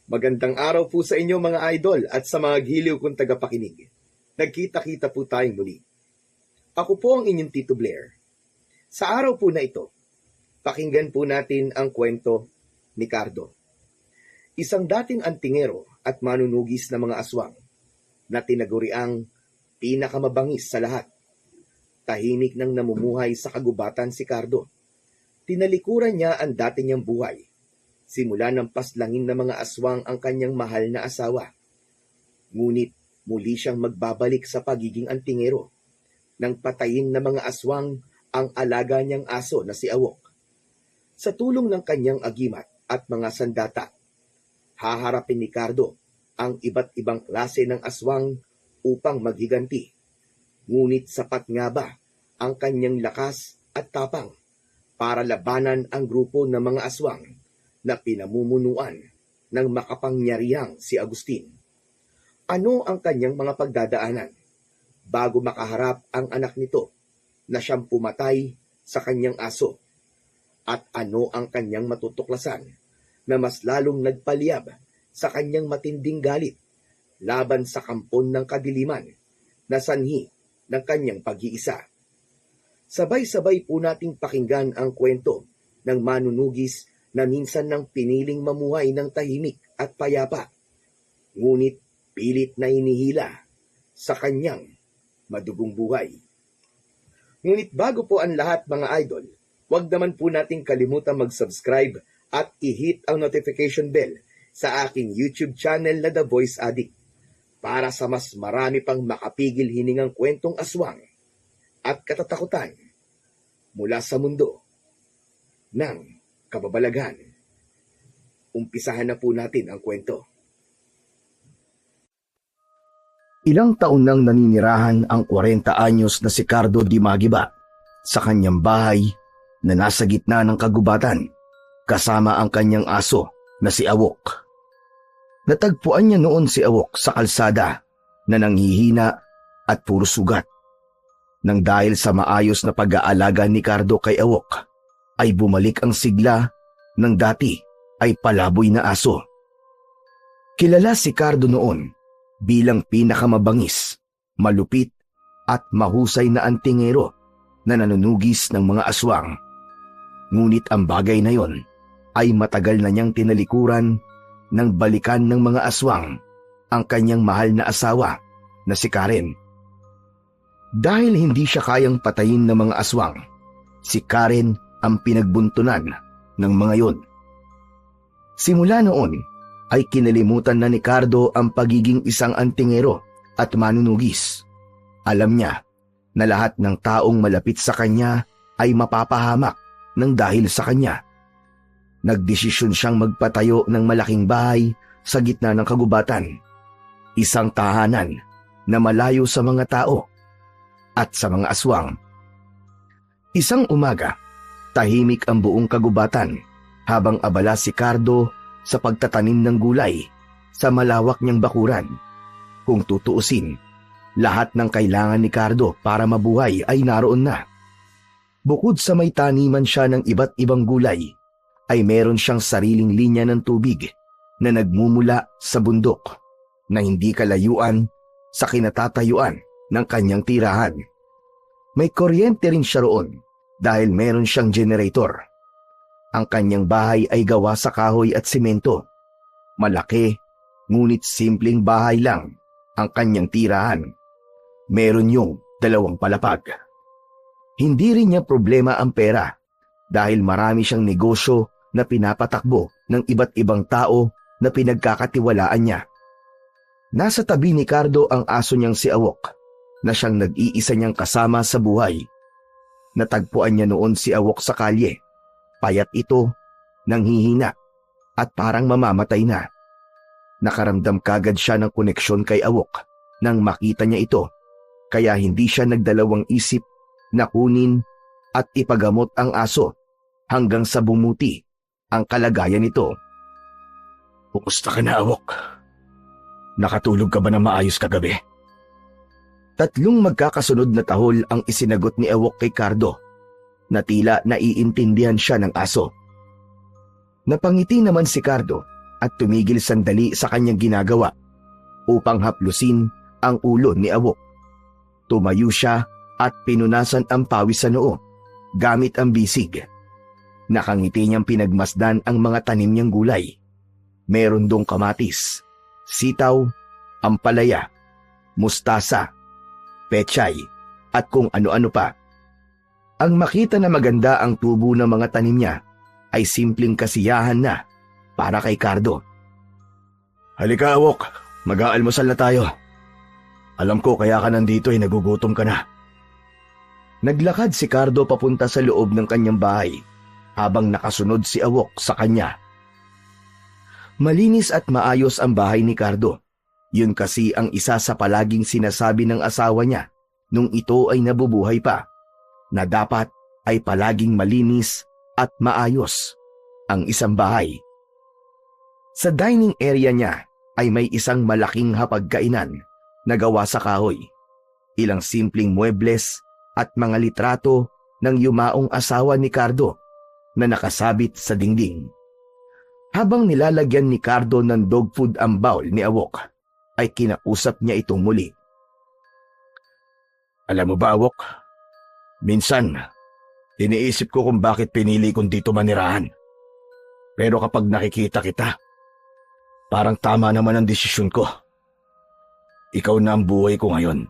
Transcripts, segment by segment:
Magandang araw po sa inyo mga idol at sa mga giliw kong tagapakinig. Nagkita-kita po tayong muli. Ako po ang inyong Tito Blair. Sa araw po na ito, pakinggan po natin ang kwento ni Cardo. Isang dating antingero at manunugis na mga aswang na tinaguriang pinakamabangis sa lahat. Tahimik nang namumuhay sa kagubatan si Cardo. Tinalikuran niya ang dati niyang buhay. Simula ng paslangin ng mga aswang ang kanyang mahal na asawa. Ngunit muli siyang magbabalik sa pagiging antingero nang patayin ng mga aswang ang alaga niyang aso na si Awok. Sa tulong ng kanyang agimat at mga sandata, haharapin ni Cardo ang iba't ibang klase ng aswang upang maghiganti. Ngunit sapat nga ba ang kanyang lakas at tapang para labanan ang grupo ng mga aswang na pinamumunuan ng makapangyarihang si Agustin? Ano ang kanyang mga pagdadaanan bago makaharap ang anak nito na siyang pumatay sa kanyang aso? At ano ang kanyang matutuklasan na mas lalong nagpaliyab sa kanyang matinding galit laban sa kampon ng kadiliman na sanhi ng kanyang pag-iisa? Sabay-sabay po nating pakinggan ang kwento ng manunugis na minsan nang piniling mamuhay ng tahimik at payapa, ngunit pilit na inihila sa kanyang madugong buhay. Ngunit bago po ang lahat mga idol, huwag naman po nating kalimutan mag-subscribe at i-hit ang notification bell sa aking YouTube channel na The Voice Addict para sa mas marami pang makapigil hiningang kwentong aswang at katatakutan mula sa mundo ng kababalaghan. Umpisahan na po natin ang kwento. Ilang taon nang naninirahan ang 40 anyos na si Cardo Di Magiba sa kanyang bahay na nasa gitna ng kagubatan kasama ang kanyang aso na si Awok. Natagpuan niya noon si Awok sa kalsada na nanghihina at puro sugat. Nang dahil sa maayos na pag-aalaga ni Cardo kay Awok, ay bumalik ang sigla ng dati ay palaboy na aso. Kilala si Cardo noon bilang pinakamabangis, malupit at mahusay na antingero na nanunugis ng mga aswang. Ngunit ang bagay na yon ay matagal na niyang tinalikuran nang balikan ng mga aswang ang kanyang mahal na asawa na si Karen. Dahil hindi siya kayang patayin ng mga aswang, si Karen ang pinagbuntunan ng mga yon. Simula noon ay kinalimutan na ni Cardo ang pagiging isang antingero at manunugis. Alam niya na lahat ng taong malapit sa kanya ay mapapahamak ng dahil sa kanya. Nagdesisyon siyang magpatayo ng malaking bahay sa gitna ng kagubatan. Isang tahanan na malayo sa mga tao at sa mga aswang. Isang umaga, tahimik ang buong kagubatan habang abala si Cardo sa pagtatanim ng gulay sa malawak niyang bakuran. Kung tutuusin, lahat ng kailangan ni Cardo para mabuhay ay naroon na. Bukod sa may taniman siya ng iba't ibang gulay, ay meron siyang sariling linya ng tubig na nagmumula sa bundok na hindi kalayuan sa kinatatayuan ng kanyang tirahan. May kuryente rin siya roon dahil meron siyang generator. Ang kanyang bahay ay gawa sa kahoy at simento. Malaki, ngunit simpleng bahay lang ang kanyang tirahan. Meron yung 2 palapag. Hindi rin niya problema ang pera dahil marami siyang negosyo na pinapatakbo ng iba't ibang tao na pinagkakatiwalaan niya. Nasa tabi ni Cardo ang aso niyang si Awok na siyang nag-iisa niyang kasama sa buhay. Natagpuan niya noon si Awok sa kalye. Payat ito, nanghihina at parang mamamatay na. Nakaramdam kagad siya ng koneksyon kay Awok nang makita niya ito, kaya hindi siya nagdalawang isip na kunin at ipagamot ang aso hanggang sa bumuti ang kalagayan nito. Kumusta ka na, Awok? Nakatulog ka ba na maayos kagabi? 3 magkakasunod na tahol ang isinagot ni Awok kay Cardo na tila naiintindihan siya ng aso. Napangiti naman si Cardo at tumigil sandali sa kanyang ginagawa upang haplusin ang ulo ni Awok. Tumayo siya at pinunasan ang pawis sa noo gamit ang bisig. Nakangiti niyang pinagmasdan ang mga tanim niyang gulay. Meron dong kamatis, sitaw, ampalaya, mustasa, pechay, at kung ano-ano pa. Ang makita na maganda ang tubo ng mga tanim niya ay simpleng kasiyahan na para kay Cardo. Halika, Awok. Mag-aalmusal na tayo. Alam ko kaya ka nandito ay nagugutom ka na. Naglakad si Cardo papunta sa loob ng kanyang bahay habang nakasunod si Awok sa kanya. Malinis at maayos ang bahay ni Cardo. Yun kasi ang isa sa palaging sinasabi ng asawa niya nung ito ay nabubuhay pa, na dapat ay palaging malinis at maayos ang isang bahay. Sa dining area niya ay may isang malaking hapagkainan na gawa sa kahoy, ilang simpleng muebles at mga litrato ng yumaong asawa ni Cardo na nakasabit sa dingding. Habang nilalagyan ni Cardo ng dog food ang bowl ni Awok, ay kinausap niya itong muli. Alam mo ba, Awok? Minsan, iniisip ko kung bakit pinili kong dito manirahan. Pero kapag nakikita kita, parang tama naman ang desisyon ko. Ikaw na ang buhay ko ngayon.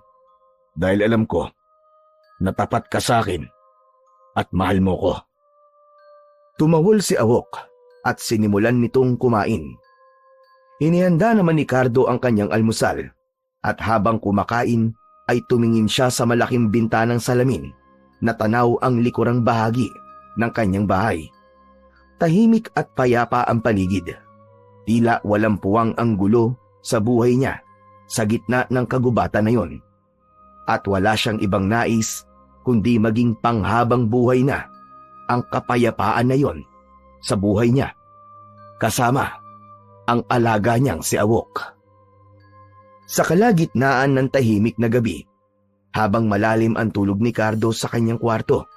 Dahil alam ko na tapat ka sa akin at mahal mo ko. Tumawol si Awok at sinimulan nitong kumain. Inihanda naman ni Cardo ang kanyang almusal at habang kumakain ay tumingin siya sa malaking bintanang salamin na tanaw ang likurang bahagi ng kanyang bahay. Tahimik at payapa ang paligid. Tila walang puwang ang gulo sa buhay niya sa gitna ng kagubatan na yon. At wala siyang ibang nais kundi maging panghabang buhay na ang kapayapaan na yon sa buhay niya, kasama ang alaga niyang si Awok. Sa kalagitnaan ng tahimik na gabi, habang malalim ang tulog ni Cardo sa kanyang kwarto,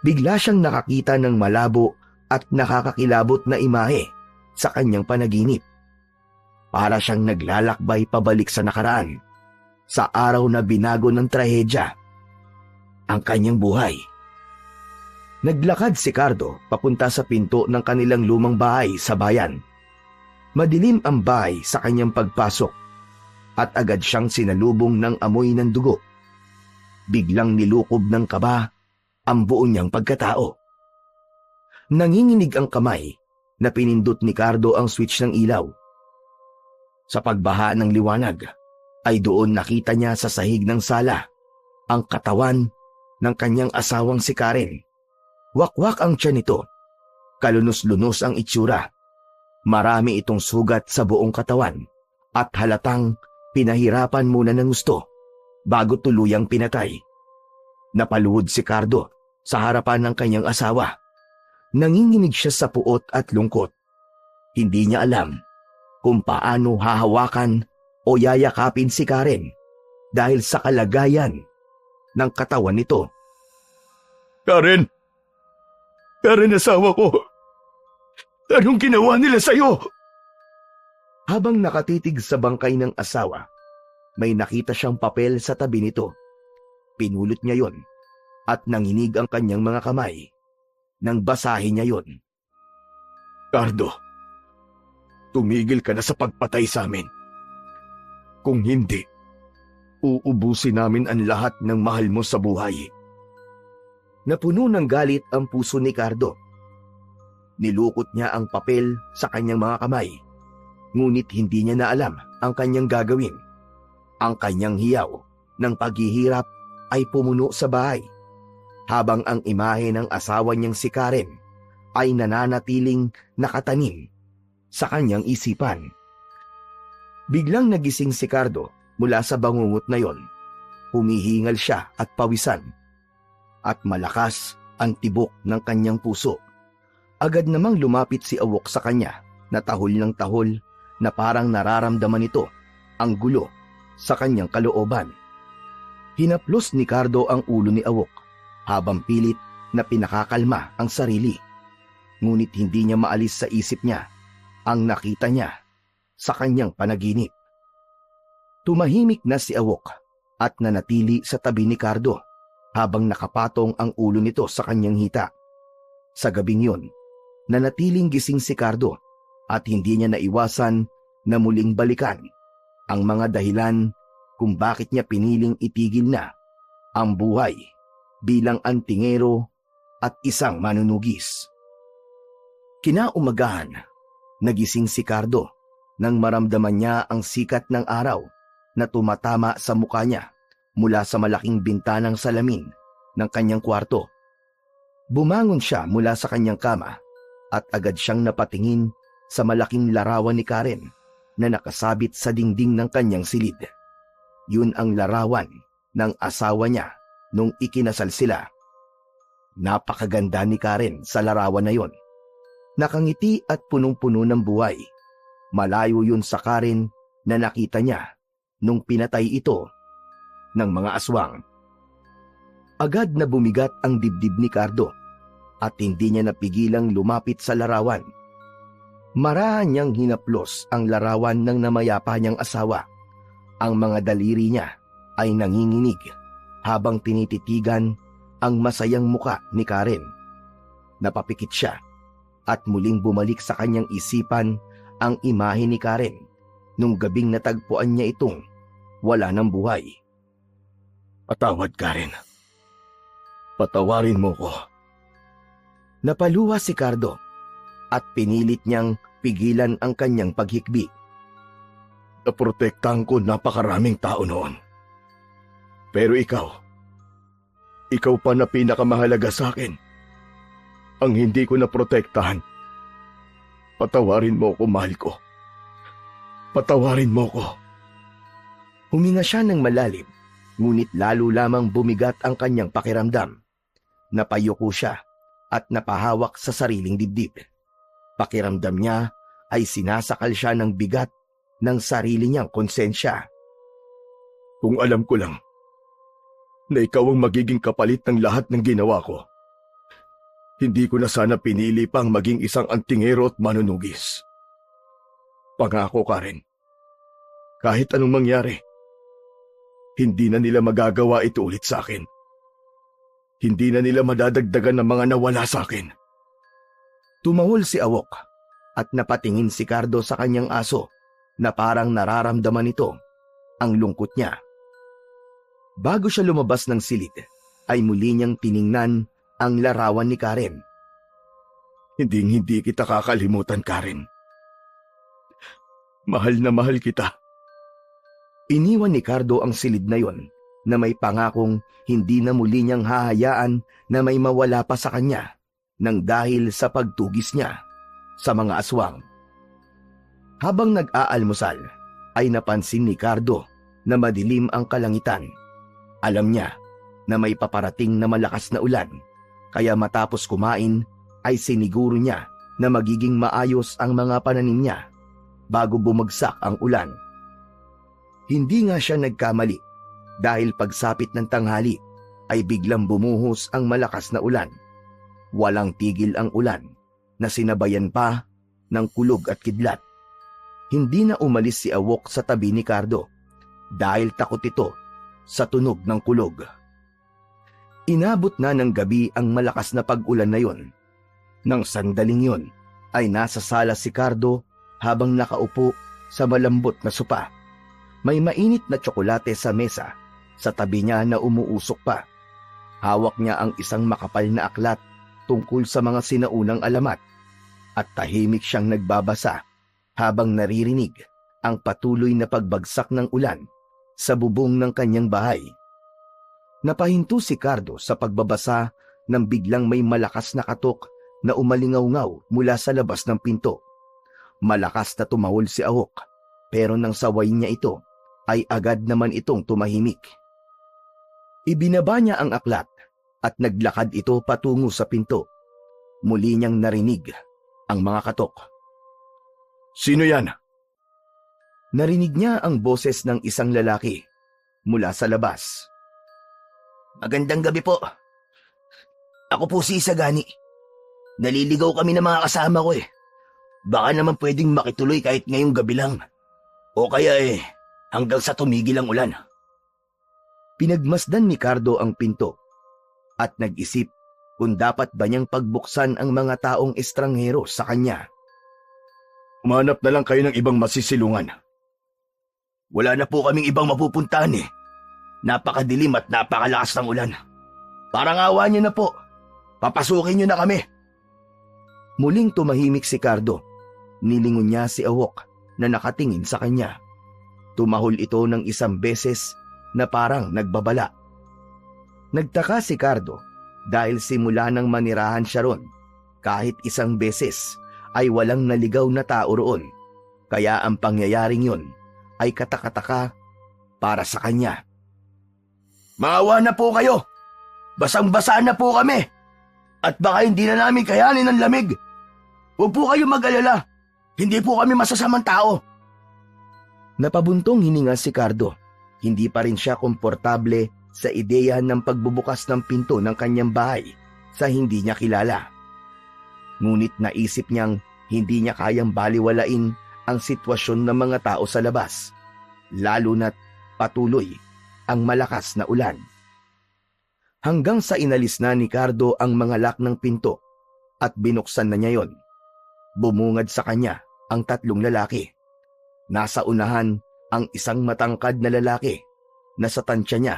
bigla siyang nakakita ng malabo at nakakakilabot na imahe sa kanyang panaginip. Para siyang naglalakbay pabalik sa nakaraan, sa araw na binago ng trahedya ang kanyang buhay. Naglakad si Cardo papunta sa pinto ng kanilang lumang bahay sa bayan. Madilim ang bahay sa kanyang pagpasok at agad siyang sinalubong ng amoy ng dugo. Biglang nilukob ng kaba ang buo niyang pagkatao. Nanginginig ang kamay na pinindot ni Cardo ang switch ng ilaw. Sa pagbaha ng liwanag ay doon nakita niya sa sahig ng sala ang katawan ng kanyang asawang si Karen. Wakwak ang tiyan nito, kalunos-lunos ang itsura. Marami itong sugat sa buong katawan at halatang pinahirapan muna ng gusto bago tuluyang pinatay. Napaluhod si Cardo sa harapan ng kanyang asawa. Nanginginig siya sa puot at lungkot. Hindi niya alam kung paano hahawakan o yayakapin si Karen dahil sa kalagayan ng katawan nito. Karen! Karen, asawa ko! Anong ginawa nila sa'yo? Habang nakatitig sa bangkay ng asawa, may nakita siyang papel sa tabi nito. Pinulot niya yon at nanginig ang kanyang mga kamay nang basahin niya yon. Cardo, tumigil ka na sa pagpatay sa amin. Kung hindi, uubusin namin ang lahat ng mahal mo sa buhay. Napuno ng galit ang puso ni Cardo. Nilukot niya ang papel sa kanyang mga kamay, ngunit hindi niya na alam ang kanyang gagawin. Ang kanyang hiyaw ng paghihirap ay pumuno sa bahay, habang ang imahe ng asawa niyang si Karen ay nananatiling nakatanim sa kanyang isipan. Biglang nagising si Cardo mula sa bangungot na yon. Humihingal siya at pawisan, at malakas ang tibok ng kanyang puso. Agad namang lumapit si Awok sa kanya na tahol ng tahol na parang nararamdaman nito ang gulo sa kanyang kalooban. Hinaplos ni Cardo ang ulo ni Awok habang pilit na pinakakalma ang sarili. Ngunit hindi niya maalis sa isip niya ang nakita niya sa kanyang panaginip. Tumahimik na si Awok at nanatili sa tabi ni Cardo habang nakapatong ang ulo nito sa kanyang hita. Sa gabing yun, nanatiling gising si Cardo at hindi niya naiwasan na muling balikan ang mga dahilan kung bakit niya piniling itigil na ang buhay bilang antingero at isang manunugis. Kinaumagahan, nagising si Cardo nang maramdaman niya ang sikat ng araw na tumatama sa mukha niya mula sa malaking bintanang salamin ng kanyang kwarto. Bumangon siya mula sa kanyang kama at agad siyang napatingin sa malaking larawan ni Karen na nakasabit sa dingding ng kanyang silid. Yun ang larawan ng asawa niya nung ikinasal sila. Napakaganda ni Karen sa larawan na yon. Nakangiti at punong-puno ng buhay. Malayo yun sa Karen na nakita niya nung pinatay ito ng mga aswang. Agad na bumigat ang dibdib ni Cardo at hindi niya napigilang lumapit sa larawan. Marahan niyang hinaplos ang larawan ng namayapa niyang asawa. Ang mga daliri niya ay nanginginig habang tinititigan ang masayang muka ni Karen. Napapikit siya at muling bumalik sa kanyang isipan ang imahe ni Karen nung gabing natagpuan niya itong wala ng buhay. Patawad, Karen. Patawarin mo ko. Napaluha si Cardo at pinilit niyang pigilan ang kanyang paghikbi. Naprotektahan ko napakaraming tao noon. Pero ikaw pa na pinakamahalaga sa akin. Ang hindi ko naprotektahan. Patawarin mo ko, mahal ko. Patawarin mo ko. Huminga siya ng malalim, ngunit lalo lamang bumigat ang kanyang pakiramdam. Napayuko siya at napahawak sa sariling dibdib. Pakiramdam niya ay sinasakal siya ng bigat ng sarili niyang konsensya. Kung alam ko lang na ikaw ang magiging kapalit ng lahat ng ginawa ko, hindi ko na sana pinili pang maging isang antingero at manunugis. Pangako, Karen, kahit anong mangyari, hindi na nila magagawa ito ulit sa akin. Hindi na nila madadagdagan ng mga nawala sa akin. Tumahol si Awok at napatingin si Cardo sa kanyang aso na parang nararamdaman nito ang lungkot niya. Bago siya lumabas ng silid, ay muli niyang tiningnan ang larawan ni Karen. Hindi kita kakalimutan, Karen. Mahal na mahal kita. Iniwan ni Cardo ang silid na yon na may pangakong hindi na muli niyang hahayaan na may mawala pa sa kanya nang dahil sa pagtugis niya sa mga aswang. Habang nag-aalmusal, ay napansin ni Cardo na madilim ang kalangitan. Alam niya na may paparating na malakas na ulan, kaya matapos kumain ay siniguro niya na magiging maayos ang mga pananim niya bago bumagsak ang ulan. Hindi nga siya nagkamali dahil pagsapit ng tanghali ay biglang bumuhos ang malakas na ulan. Walang tigil ang ulan na sinabayan pa ng kulog at kidlat. Hindi na umalis si Awok sa tabi ni Cardo dahil takot ito sa tunog ng kulog. Inabot na ng gabi ang malakas na pag-ulan na yon. Nang sandaling yon ay nasa sala si Cardo habang nakaupo sa malambot na sopa. May mainit na tsokolate sa mesa, sa tabi niya na umuusok pa. Hawak niya ang isang makapal na aklat tungkol sa mga sinaunang alamat at tahimik siyang nagbabasa habang naririnig ang patuloy na pagbagsak ng ulan sa bubong ng kanyang bahay. Napahinto si Cardo sa pagbabasa nang biglang may malakas na katok na umalingaw-ngaw mula sa labas ng pinto. Malakas na tumahol si Awok, pero nang sawayin niya ito, ay agad naman itong tumahimik. Ibinaba niya ang aklat at naglakad ito patungo sa pinto. Muli niyang narinig ang mga katok. Sino yan? Narinig niya ang boses ng isang lalaki mula sa labas. Magandang gabi po. Ako po si Isagani. Naliligaw kami ng mga kasama ko eh. Baka naman pwedeng makituloy kahit ngayong gabi lang. O kaya hanggang sa tumigil ang ulan. Pinagmasdan ni Cardo ang pinto at nag-isip kung dapat ba niyang pagbuksan ang mga taong estranghero sa kanya. Umanap na lang kayo ng ibang masisilungan. Wala na po kaming ibang mapupuntahan Napakadilim at napakalakas ng ulan. Parang awa niyo na po. Papasukin niyo na kami. Muling tumahimik si Cardo. Nilingon niya si Awok na nakatingin sa kanya. Tumahol ito ng isang beses na parang nagbabala. Nagtaka si Cardo dahil simula nang manirahan siya ron, kahit isang beses ay walang naligaw na tao roon. Kaya ang pangyayaring yun ay katakataka para sa kanya. Maawa na po kayo. Basang-basa na po kami. At baka hindi na namin kayanin ang lamig. Huwag po kayo mag-alala. Hindi po kami masasamang tao. Napabuntong hininga si Cardo. Hindi pa rin siya komportable sa ideya ng pagbubukas ng pinto ng kanyang bahay sa hindi niya kilala. Ngunit naisip niyang hindi niya kayang baliwalain ang sitwasyon ng mga tao sa labas, lalo na't patuloy ang malakas na ulan. Hanggang sa inalis na ni Cardo ang mga lock ng pinto at binuksan na niya yon. Bumungad sa kanya ang tatlong lalaki. Nasa unahan ang isang matangkad na lalaki na sa tansya niya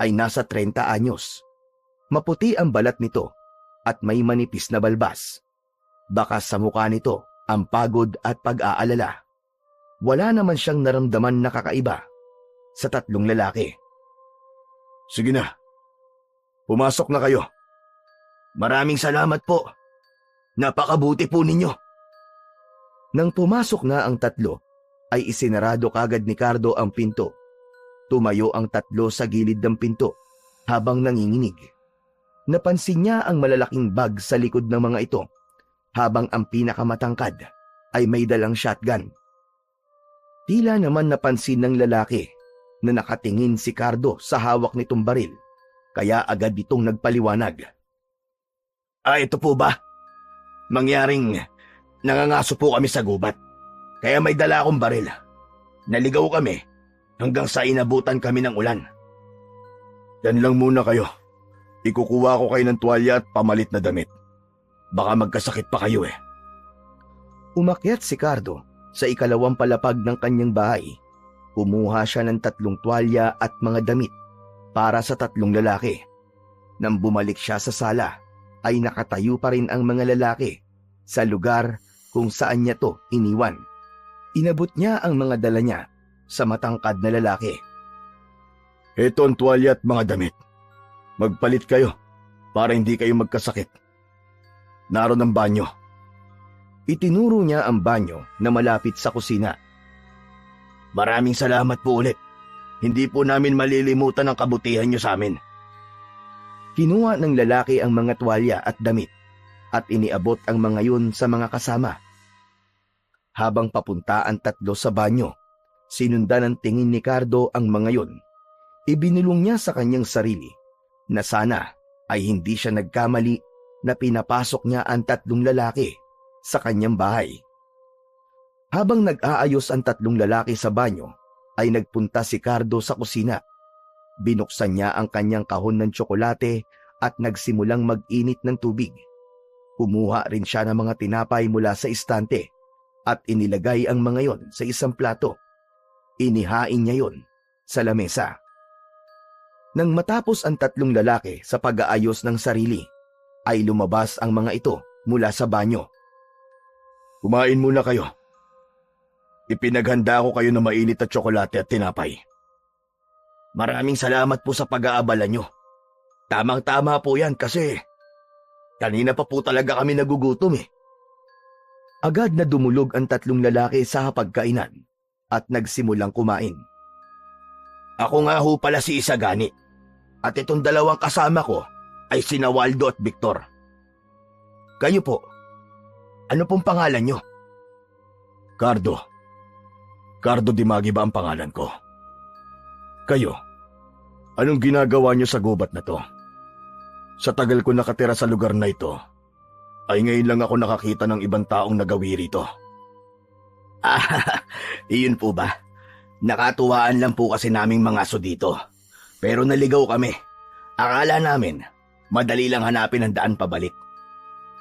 ay nasa 30 anyos. Maputi ang balat nito at may manipis na balbas. Baka sa mukha nito ang pagod at pag-aalala. Wala naman siyang naramdaman na kakaiba sa tatlong lalaki. Sige na. Pumasok na kayo. Maraming salamat po. Napakabuti po ninyo. Nang pumasok na ang tatlo, ay isinarado kagad ni Cardo ang pinto. Tumayo ang tatlo sa gilid ng pinto habang nanginginig. Napansin niya ang malalaking bag sa likod ng mga ito, habang ang pinakamatangkad ay may dalang shotgun. Tila naman napansin ng lalaki na nakatingin si Cardo sa hawak nitong baril, kaya agad itong nagpaliwanag. Ito po ba? Mangyaring nangangaso po kami sa gubat, kaya may dala akong baril. Naligaw kami hanggang sa inabutan kami ng ulan. Yan lang muna kayo. Ikukuha ko kayo ng tuwalya at pamalit na damit. Baka magkasakit pa kayo Umakyat si Cardo sa ikalawang palapag ng kanyang bahay. Kumuha siya ng 3 tuwalya at mga damit para sa 3 lalaki. Nang bumalik siya sa sala, ay nakatayo pa rin ang mga lalaki sa lugar kung saan niya to iniwan. Inabot niya ang mga dala niya sa matangkad na lalaki. Ito ang tuwalya at mga damit. Magpalit kayo para hindi kayo magkasakit. Naroon ang banyo. Itinuro niya ang banyo na malapit sa kusina. Maraming salamat po ulit. Hindi po namin malilimutan ang kabutihan niyo sa amin. Kinuha ng lalaki ang mga tuwalya at damit at iniabot ang mga yun sa mga kasama. Habang papunta ang tatlo sa banyo, sinundan ng tingin ni Cardo ang mga yun. Ibinulong niya sa kanyang sarili na sana ay hindi siya nagkamali na pinapasok niya ang 3 lalaki sa kanyang bahay. Habang nag-aayos ang 3 lalaki sa banyo, ay nagpunta si Cardo sa kusina. Binuksan niya ang kanyang kahon ng tsokolate at nagsimulang mag-init ng tubig. Kumuha rin siya ng mga tinapay mula sa istante at inilagay ang mga yon sa isang plato. Inihain niya yon sa lamesa. Nang matapos ang 3 lalaki sa pag-aayos ng sarili, ay lumabas ang mga ito mula sa banyo. Kumain muna kayo. Ipinaghanda ko kayo ng mainit na tsokolate at tinapay. Maraming salamat po sa pag-aabala nyo. Tamang-tama po yan kasi kanina pa po talaga kami nagugutom Agad na dumulog ang 3 lalaki sa hapagkainan at nagsimulang kumain. Ako nga ho pala si Isagani at itong 2 kasama ko ay sina Waldo at Victor. Kayo po, ano pong pangalan nyo? Cardo. Cardo Dimagi ba ang pangalan ko? Kayo, anong ginagawa nyo sa gubat na to? Sa tagal ko nakatira sa lugar na ito, ay ngayon lang ako nakakita ng ibang taong nagawi rito. Ah, iyon po ba? Nakatuwaan lang po kasi naming mga aso dito. Pero naligaw kami. Akala namin, madali lang hanapin ang daan pabalik.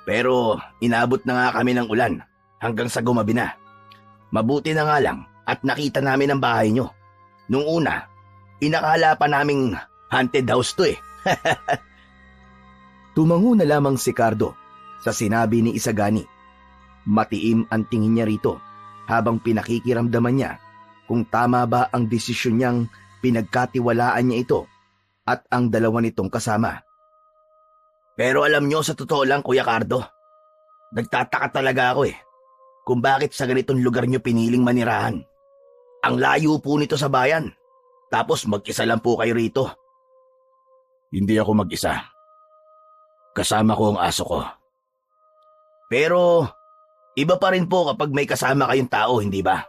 Pero inabot na nga kami ng ulan hanggang sa gumabi na. Mabuti na nga lang at nakita namin ang bahay nyo. Nung una, inakala pa naming haunted house to eh. Tumango na lamang si Cardo sa sinabi ni Isagani. Matiim ang tingin niya rito habang pinakikiramdaman niya kung tama ba ang desisyon niyang pinagkatiwalaan niya ito at ang dalawa nitong kasama. Pero alam nyo, sa totoo lang, Kuya Cardo, nagtataka talaga ako eh kung bakit sa ganitong lugar nyo piniling manirahan. Ang layo po nito sa bayan, tapos mag-isa lang po kayo rito. Hindi ako mag-isa. Kasama ko ang aso ko. Pero iba pa rin po kapag may kasama kayong tao, hindi ba?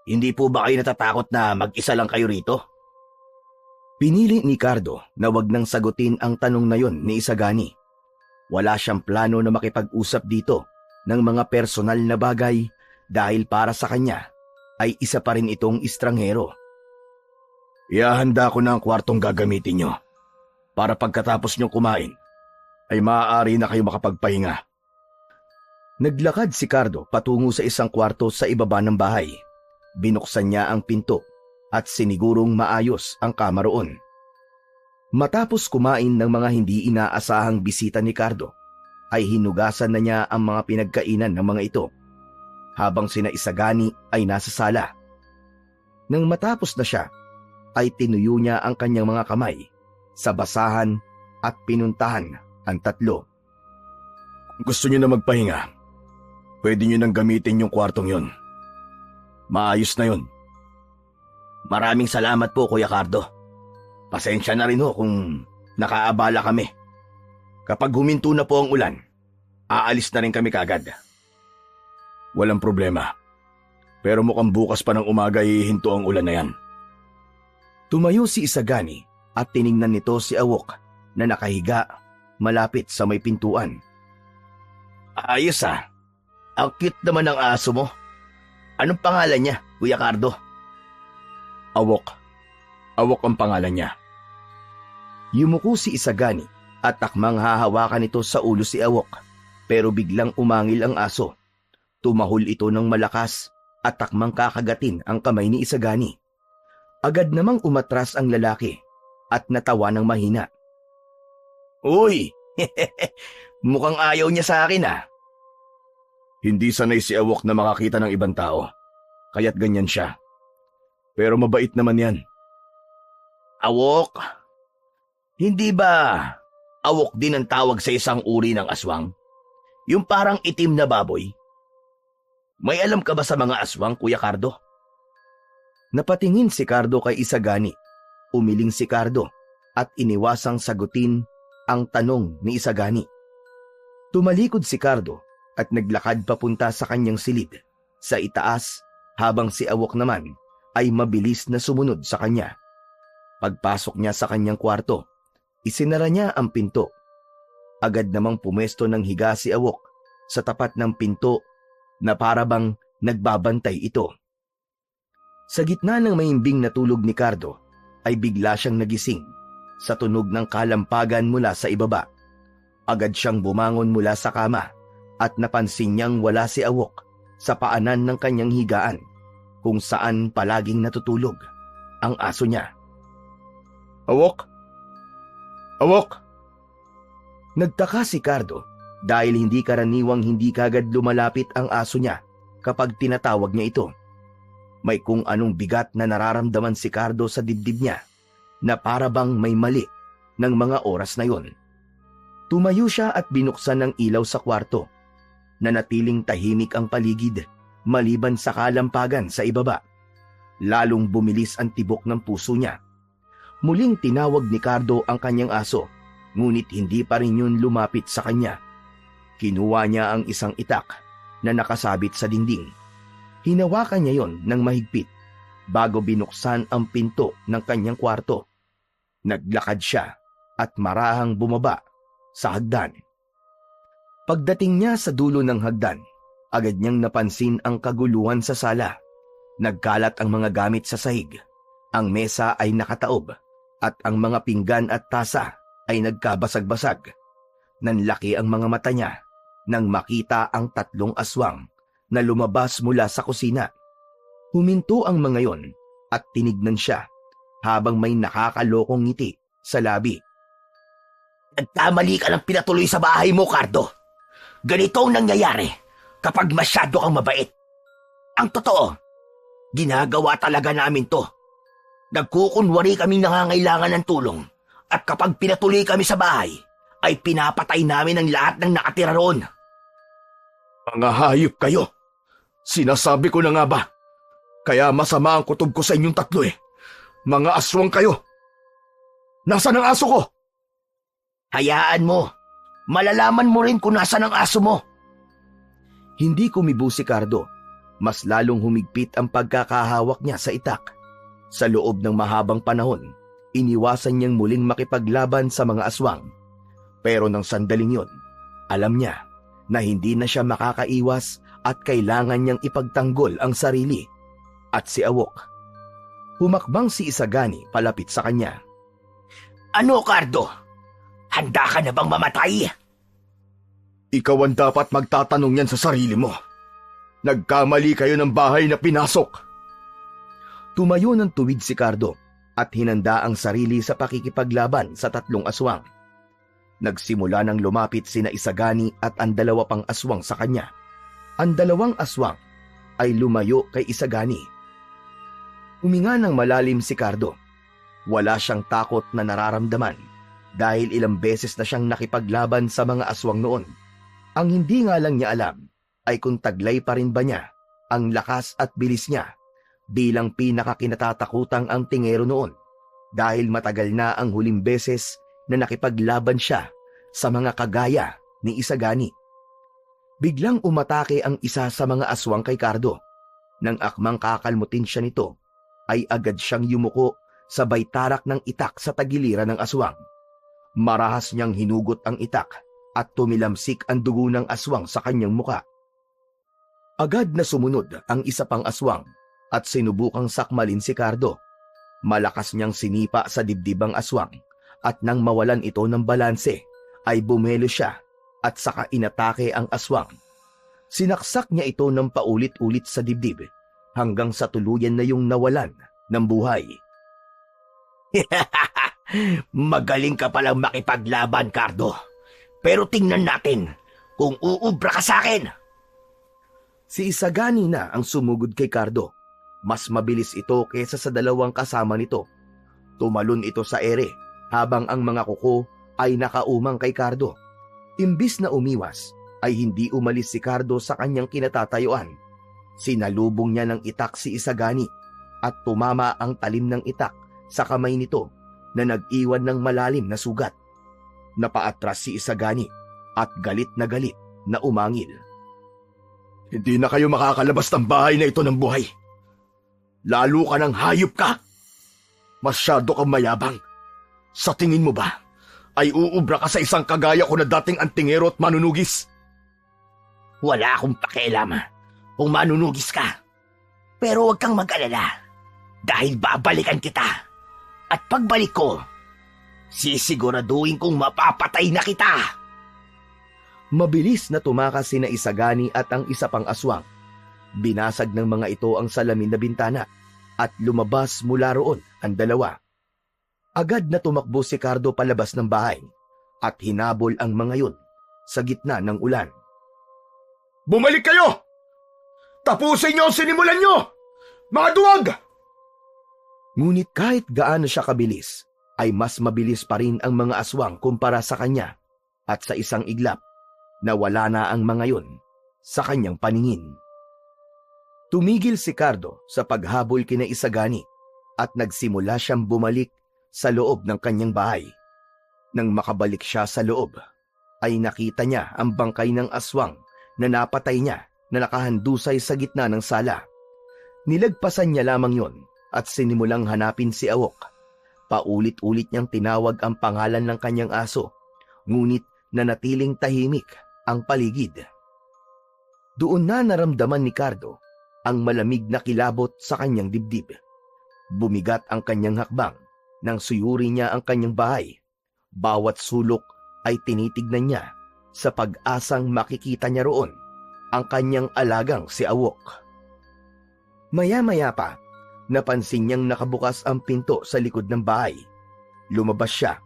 Hindi po ba kayo natatakot na mag-isa lang kayo rito? Pinili ni Cardo na wag nang sagutin ang tanong na yon ni Isagani. Wala siyang plano na makipag-usap dito ng mga personal na bagay dahil para sa kanya ay isa pa rin itong estranghero. Ihahanda ko na ang kwartong gagamitin nyo para pagkatapos nyo kumain ay maaari na kayo makapagpahinga. Naglakad si Cardo patungo sa isang kwarto sa ibaba ng bahay. Binuksan niya ang pinto at sinigurong maayos ang kama roon. Matapos kumain ng mga hindi inaasahang bisita ni Cardo, ay hinugasan na niya ang mga pinagkainan ng mga ito, habang sina Isagani ay nasa sala. Nang matapos na siya, ay tinuyo niya ang kanyang mga kamay sa basahan at pinuntahan ang tatlo. Kung gusto nyo na magpahinga, pwede nyo nang gamitin yung kwartong yon. Maayos na yon. Maraming salamat po, Kuya Cardo. Pasensya na rin ho kung nakaabala kami. Kapag huminto na po ang ulan, aalis na rin kami kagad. Walang problema. Pero mukhang bukas pa ng umaga hihinto ang ulan na yan. Tumayo si Isagani at tiningnan nito si Awok na nakahiga malapit sa may pintuan. Ayos ah. Ang cute naman ng aso mo. Anong pangalan niya, Kuya Cardo? Awok. Awok ang pangalan niya. Yumuko si Isagani at takmang hahawakan ito sa ulo si Awok, pero biglang umangil ang aso. Tumahol ito ng malakas at takmang kakagatin ang kamay ni Isagani. Agad namang umatras ang lalaki at natawa ng mahina. Uy! Mukhang ayaw niya sa akin ah. Hindi sanay si Awok na makakita ng ibang tao, kaya't ganyan siya. Pero mabait naman yan. Awok? Hindi ba awok din ang tawag sa isang uri ng aswang? Yung parang itim na baboy? May alam ka ba sa mga aswang, Kuya Cardo? Napatingin si Cardo kay Isagani. Umiling si Cardo at iniwasang sagutin ang tanong ni Isagani. Tumalikod si Cardo at naglakad papunta sa kanyang silid sa itaas habang si Awok naman ay mabilis na sumunod sa kanya. Pagpasok niya sa kanyang kwarto, isinara niya ang pinto. Agad namang pumesto ng higa si Awok sa tapat ng pinto na parabang nagbabantay ito. Sa gitna ng mahimbing na tulog ni Cardo ay bigla siyang nagising sa tunog ng kalampagan mula sa ibaba. Agad siyang bumangon mula sa kama at napansin niyang wala si Awok sa paanan ng kanyang higaan kung saan palaging natutulog ang aso niya. Awok? Awok? Nagtaka si Cardo dahil hindi karaniwang hindi kagad lumalapit ang aso niya kapag tinatawag niya ito. May kung anong bigat na nararamdaman si Cardo sa dibdib niya na parabang may mali ng mga oras na yon. Tumayo siya at binuksan ng ilaw sa kwarto. Nanatiling tahimik ang paligid maliban sa kalampagan sa ibaba. Lalong bumilis ang tibok ng puso niya. Muling tinawag ni Cardo ang kanyang aso, ngunit hindi pa rin yun lumapit sa kanya. Kinuha niya ang isang itak na nakasabit sa dingding. Hinawakan niya yon ng mahigpit bago binuksan ang pinto ng kanyang kwarto. Naglakad siya at marahang bumaba sa hagdan. Pagdating niya sa dulo ng hagdan, Agad niyang napansin ang kaguluhan sa sala. Nagkalat ang mga gamit sa sahig. Ang mesa ay nakataob at ang mga pinggan at tasa ay nagkabasag-basag. Nanlaki ang mga mata niya nang makita ang 3 aswang na lumabas mula sa kusina. Huminto ang mga yon at tinignan siya habang may nakakalokong ngiti sa labi. Nagkamali ka ng pinatuloy sa bahay mo, Cardo. Ganito ang nangyayari kapag masyado kang mabait. Ang totoo, ginagawa talaga namin to. Nagkukunwari kaming nangangailangan ng tulong at kapag pinatuloy kami sa bahay, ay pinapatay namin ang lahat ng nakatira roon. Mga hayop kayo! Sinasabi ko na nga ba? Kaya masama ang kutob ko sa inyong 3 eh. Mga aswang kayo! Nasaan ang aso ko? Hayaan mo. Malalaman mo rin kung nasaan ang aso mo. Hindi kumibo si Cardo. Mas lalong humigpit ang pagkakahawak niya sa itak. Sa loob ng mahabang panahon, iniwasan niyang muling makipaglaban sa mga aswang. Pero nang sandaling yon, alam niya na hindi na siya makakaiwas at kailangan niyang ipagtanggol ang sarili. At si Awok. Humakbang si Isagani palapit sa kanya. Ano, Cardo? Handa ka na bang mamatay? Ikaw ang dapat magtatanong yan sa sarili mo. Nagkamali kayo ng bahay na pinasok. Tumayo ng tuwid si Cardo at hinanda ang sarili sa pakikipaglaban sa 3 aswang. Nagsimula ng lumapit sina Isagani at ang 2 pang aswang sa kanya. Ang 2 aswang ay lumayo kay Isagani. Huminga ng malalim si Cardo. Wala siyang takot na nararamdaman dahil ilang beses na siyang nakipaglaban sa mga aswang noon. Ang hindi nga lang niya alam ay kung taglay pa rin ba niya ang lakas at bilis niya bilang pinakakinatatakutang ang tingero noon dahil matagal na ang huling beses na nakipaglaban siya sa mga kagaya ni Isagani. Biglang umatake ang isa sa mga aswang kay Cardo. Nang akmang kakalmutin siya nito, ay agad siyang yumuko sa baytarak ng itak sa tagiliran ng aswang. Marahas niyang hinugot ang itak at tumilamsik ang dugo ng aswang sa kanyang muka. Agad na sumunod ang isa pang aswang at sinubukang sakmalin si Cardo. Malakas niyang sinipa sa dibdibang aswang at nang mawalan ito ng balanse ay bumelo siya at saka inatake ang aswang. Sinaksak niya ito ng paulit-ulit sa dibdib hanggang sa tuluyan na yung nawalan ng buhay. Magaling ka palang makipaglaban, Cardo. Pero tingnan natin kung uubra ka sa akin. Si Isagani na ang sumugod kay Cardo. Mas mabilis ito kaysa sa 2 kasama nito. Tumalon ito sa ere habang ang mga kuko ay nakaumang kay Cardo. Imbis na umiwas, ay hindi umalis si Cardo sa kanyang kinatatayuan. Sinalubong niya ng itak si Isagani at tumama ang talim ng itak sa kamay nito na nag-iwan ng malalim na sugat. Napaatras si Isagani at galit na umangil. Hindi na kayo makakalabas ng bahay na ito ng buhay. Lalo ka ng hayop ka. Masyado kang mayabang. Sa tingin mo ba, ay uubra ka sa isang kagaya ko na dating antingero at manunugis? Wala akong pakialam kung manunugis ka. Pero huwag kang mag-alala dahil babalikan kita. At pagbalik ko, sisiguraduhin kong mapapatay na kita. Mabilis na tumakas sina Isagani at ang isa pang aswang. Binasag ng mga ito ang salamin na bintana at lumabas mula roon ang 2. Agad na tumakbo si Cardo palabas ng bahay at hinabol ang mga yun sa gitna ng ulan. Bumalik kayo! Tapusin niyo ang sinimulan niyo! Mga duwag! Ngunit kahit gaano siya kabilis, ay mas mabilis pa rin ang mga aswang kumpara sa kanya at sa isang iglap, nawala na ang mga yun sa kanyang paningin. Tumigil si Cardo sa paghabol kina Isagani at nagsimula siyang bumalik sa loob ng kanyang bahay. Nang makabalik siya sa loob, ay nakita niya ang bangkay ng aswang na napatay niya na nakahandusay sa gitna ng sala. Nilagpasan niya lamang yon at sinimulang hanapin si Awok. Paulit-ulit niyang tinawag ang pangalan ng kanyang aso, ngunit nanatiling tahimik ang paligid. Doon na naramdaman ni Cardo ang malamig na kilabot sa kanyang dibdib. Bumigat ang kanyang hakbang nang suyuri niya ang kanyang bahay. Bawat sulok ay tinitignan niya sa pag-asang makikita niya roon ang kanyang alagang si Awok. Maya-maya pa, napansin niyang nakabukas ang pinto sa likod ng bahay. Lumabas siya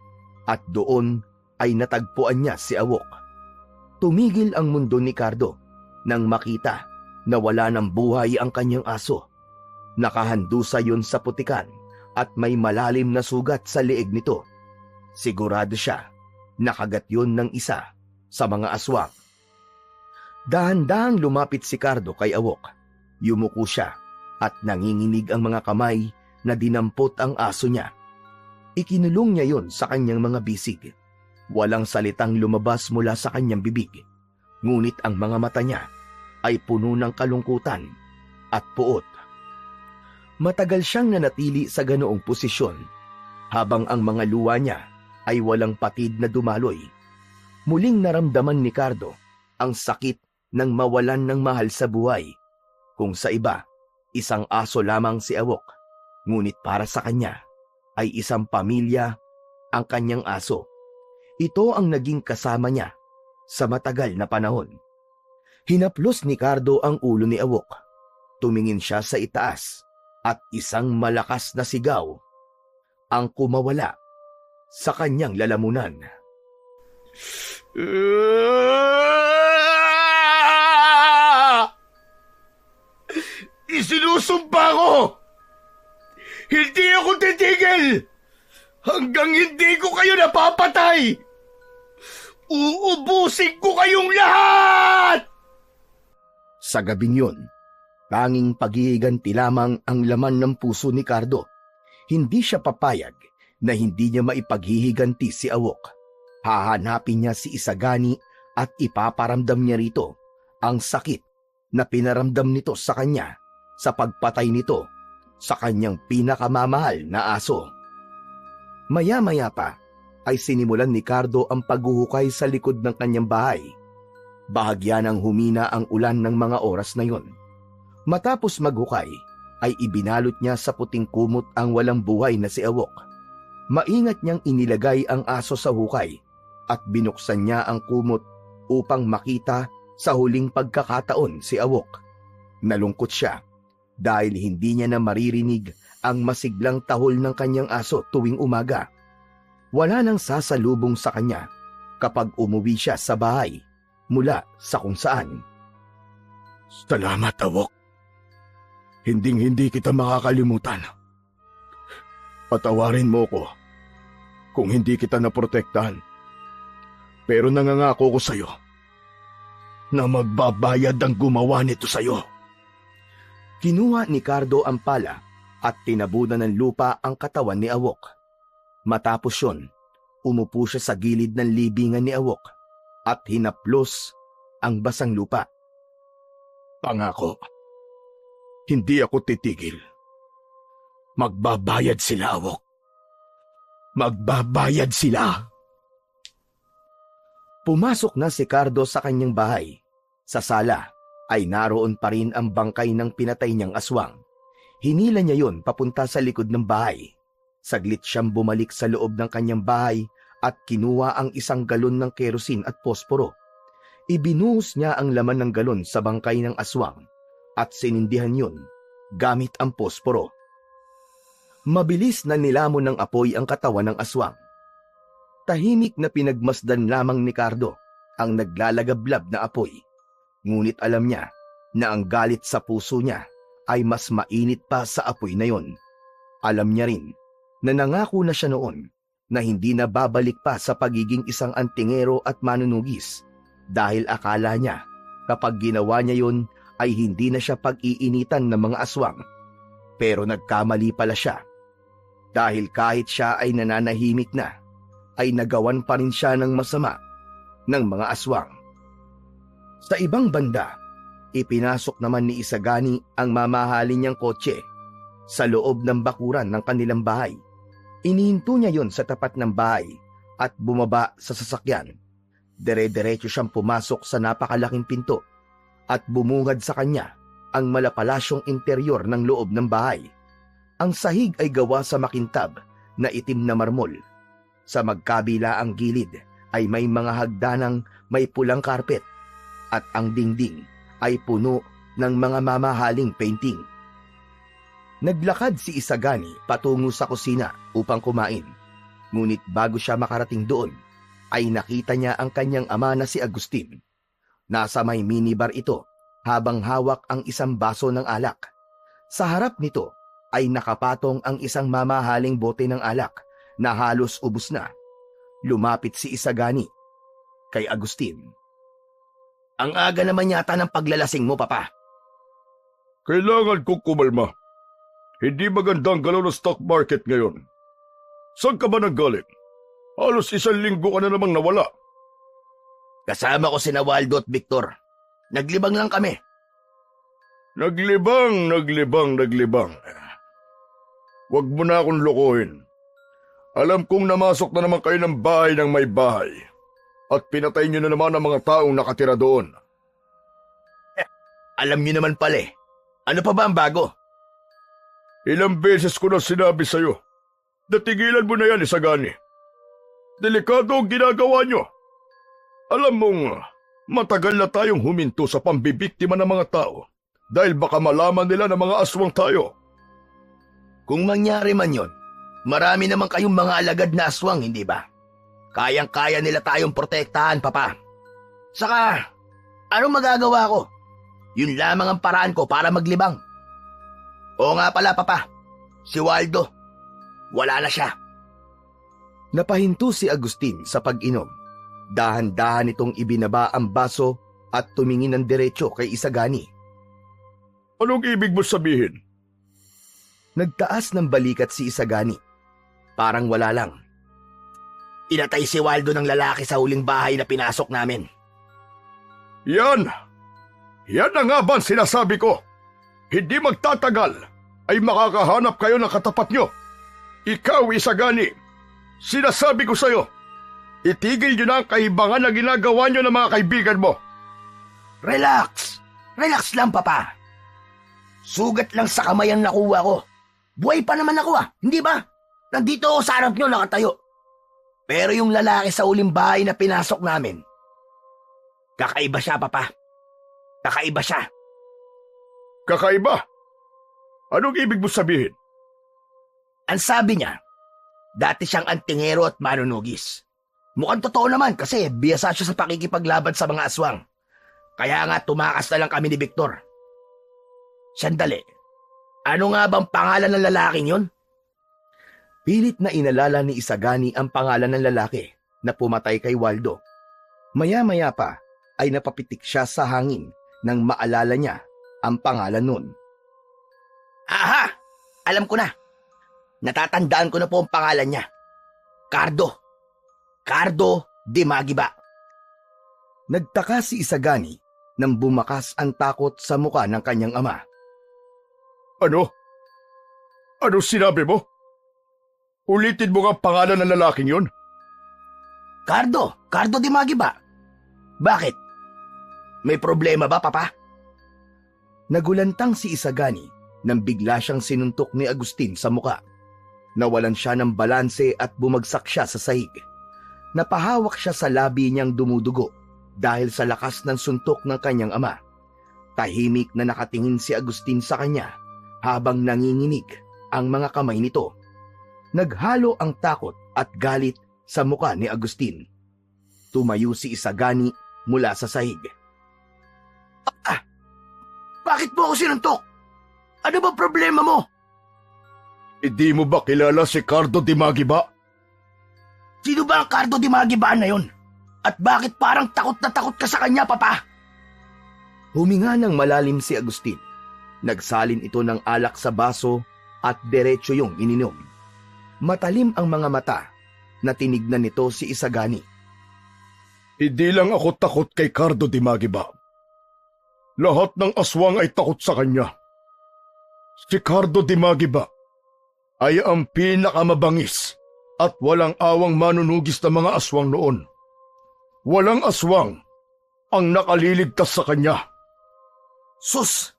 at doon ay natagpuan niya si Awok. Tumigil ang mundo ni Cardo nang makita na wala ng buhay ang kanyang aso. Nakahandusa yun sa putikan at may malalim na sugat sa leeg nito. Sigurado siya nakagat yun ng isa sa mga aswang. Dahan-dahang lumapit si Cardo kay Awok. Yumuko siya at nanginginig ang mga kamay na dinampot ang aso niya. Ikinulong niya yon sa kanyang mga bisig. Walang salitang lumabas mula sa kanyang bibig. Ngunit ang mga mata niya ay puno ng kalungkutan at puot. Matagal siyang nanatili sa ganoong posisyon habang ang mga luha niya ay walang patid na dumaloy. Muling naramdaman ni Cardo ang sakit ng mawalan ng mahal sa buhay. Kung sa iba, isang aso lamang si Awok, ngunit para sa kanya ay isang pamilya ang kanyang aso. Ito ang naging kasama niya sa matagal na panahon. Hinaplos ni Cardo ang ulo ni Awok. Tumingin siya sa itaas at isang malakas na sigaw ang kumawala sa kanyang lalamunan. Isinusumpa ko! Hindi ako titigil! Hanggang hindi ko kayo napapatay! Uubusin ko kayong lahat! Sa gabing yun, tanging paghihiganti lamang ang laman ng puso ni Cardo. Hindi siya papayag na hindi niya maipaghihiganti si Awok. Hahanapin niya si Isagani at ipaparamdam niya rito ang sakit na pinaramdam nito sa kanya sa pagpatay nito sa kanyang pinakamamahal na aso. Maya-maya pa ay sinimulan ni Cardo ang paghuhukay sa likod ng kanyang bahay. Bahagya nang humina ang ulan ng mga oras na yon. Matapos maghukay, ay ibinalot niya sa puting kumot ang walang buhay na si Awok. Maingat niyang inilagay ang aso sa hukay at binuksan niya ang kumot upang makita sa huling pagkakataon si Awok. Nalungkot siya dahil hindi niya na maririnig ang masiglang tahol ng kanyang aso tuwing umaga. Wala nang sasalubong sa kanya kapag umuwi siya sa bahay mula sa kung saan. Salamat, Awok. Hinding-hindi kita makakalimutan. Patawarin mo ko kung hindi kita naprotektahan. Pero nangangako ko sa'yo na magbabayad ang gumawa nito sa'yo. Kinuha ni Cardo ang pala at tinabunan ng lupa ang katawan ni Awok. Matapos yon, umupo siya sa gilid ng libingan ni Awok at hinaplos ang basang lupa. Pangako, hindi ako titigil. Magbabayad sila, Awok. Magbabayad sila. Pumasok na si Cardo sa kanyang bahay. Sa sala ay naroon pa rin ang bangkay ng pinatay niyang aswang. Hinila niya yon papunta sa likod ng bahay. Saglit siyang bumalik sa loob ng kanyang bahay at kinuha ang isang galon ng kerosin at posporo. Ibinuhos niya ang laman ng galon sa bangkay ng aswang at sinindihan yun gamit ang posporo. Mabilis na nilamon ng apoy ang katawan ng aswang. Tahimik na pinagmasdan lamang ni Cardo ang naglalagablab na apoy. Ngunit alam niya na ang galit sa puso niya ay mas mainit pa sa apoy na yon. Alam niya rin na nangako na siya noon na hindi na babalik pa sa pagiging isang antingero at manunugis dahil akala niya kapag ginawa niya yon ay hindi na siya pag-iinitan ng mga aswang. Pero nagkamali pala siya dahil kahit siya ay nananahimik na, ay nagawan pa rin siya ng masama ng mga aswang. Sa ibang banda, ipinasok naman ni Isagani ang mamahalin niyang kotse sa loob ng bakuran ng kanilang bahay. Inihinto niya yon sa tapat ng bahay at bumaba sa sasakyan. Dire-diretso siyang pumasok sa napakalaking pinto at bumungad sa kanya ang malapalasyong interior ng loob ng bahay. Ang sahig ay gawa sa makintab na itim na marmol. Sa magkabilaang gilid ay may mga hagdanang may pulang karpet at ang dingding ay puno ng mga mamahaling painting. Naglakad si Isagani patungo sa kusina upang kumain. Ngunit bago siya makarating doon, ay nakita niya ang kanyang ama na si Agustin. Nasa may minibar ito habang hawak ang isang baso ng alak. Sa harap nito ay nakapatong ang isang mamahaling bote ng alak na halos ubos na. Lumapit si Isagani kay Agustin. Ang aga naman yata ng paglalasing mo, Papa. Kailangan kong kumalma. Hindi magandang galaw ng stock market ngayon. Saan ka ba nanggaling? Halos 1 linggo ka na namang nawala. Kasama ko sina Waldo at Victor. Naglibang lang kami. Naglibang. Huwag mo na akong lokohin. Alam kong namasok na naman kayo ng bahay ng may bahay at pinatay niyo na naman ang mga taong nakatira doon. Alam niyo naman pala eh. Ano pa ba ang bago? Ilang beses ko na sinabi sa'yo, natigilan mo na yan, Isagani. Delikado ang ginagawa niyo. Alam mong matagal na tayong huminto sa pambibiktima ng mga tao dahil baka malaman nila na mga aswang tayo. Kung mangyari man yon, marami naman kayong mga alagad na aswang, hindi ba? Kayang-kaya nila tayong protektahan, Papa. Saka, anong magagawa ko? Yun lamang ang paraan ko para maglibang. Oo nga pala, Papa. Si Waldo. Wala na siya. Napahinto si Agustin sa pag-inom. Dahan-dahan itong ibinaba ang baso at tumingin ng diretso kay Isagani. Anong ibig mo sabihin? Nagtaas ng balikat si Isagani. Parang wala lang. Inatay si Waldo ng lalaki sa huling bahay na pinasok namin. Yan! Yan na nga ba ang sinasabi ko? Hindi magtatagal ay makakahanap kayo ng katapat nyo. Ikaw, Isagani, sinasabi ko sa'yo, itigil nyo na ang kahibangan na ginagawa nyo ng mga kaibigan mo. Relax! Relax lang, Papa. Sugat lang sa kamay ang nakuha ko. Buhay pa naman ako hindi ba? Nandito ako sa harap nyo nakatayo. Pero yung lalaki sa uling bahay na pinasok namin, kakaiba siya, Papa. Kakaiba siya. Kakaiba? Anong ibig mo sabihin? Ang sabi niya, dati siyang antingero at manunugis. Mukhang totoo naman kasi biyasa siya sa pakikipaglaban sa mga aswang. Kaya nga tumakas na lang kami ni Victor. Sandali, ano nga bang pangalan ng lalaking yun? Pilit na inalala ni Isagani ang pangalan ng lalaki na pumatay kay Waldo. Maya-maya pa ay napapitik siya sa hangin nang maalala niya ang pangalan nun. Aha! Alam ko na. Natatandaan ko na po ang pangalan niya. Cardo. Cardo de Magiba. Nagtaka si Isagani nang bumakas ang takot sa muka ng kanyang ama. Ano? Ano sinabi mo? Ulitin mo nga ang pangalan ng lalaking yun? Cardo de Magiba. Bakit? May problema ba, Papa? Nagulantang si Isagani nang bigla siyang sinuntok ni Agustin sa muka. Nawalan siya ng balanse at bumagsak siya sa sahig. Napahawak siya sa labi niyang dumudugo dahil sa lakas ng suntok ng kanyang ama. Tahimik na nakatingin si Agustin sa kanya habang nanginginig ang mga kamay nito. Naghalo ang takot at galit sa muka ni Agustin. Tumayo si Isagani mula sa sahig. Bakit mo ako sinuntok? Ano ba problema mo? Hindi mo ba kilala si Cardo de Magiba? Sino ba ang Cardo de Magiba na yon? At bakit parang takot na takot ka sa kanya, Papa? Huminga ng malalim si Agustin. Nagsalin ito ng alak sa baso at diretso yung ininom. Matalim ang mga mata na tinignan nito si Isagani. Hindi lang ako takot kay Cardo de Magiba. Lahat ng aswang ay takot sa kanya. Si Cardo de Magiba ay ang pinakamabangis at walang awang manunugis na mga aswang noon. Walang aswang ang nakaliligtas sa kanya. Sus!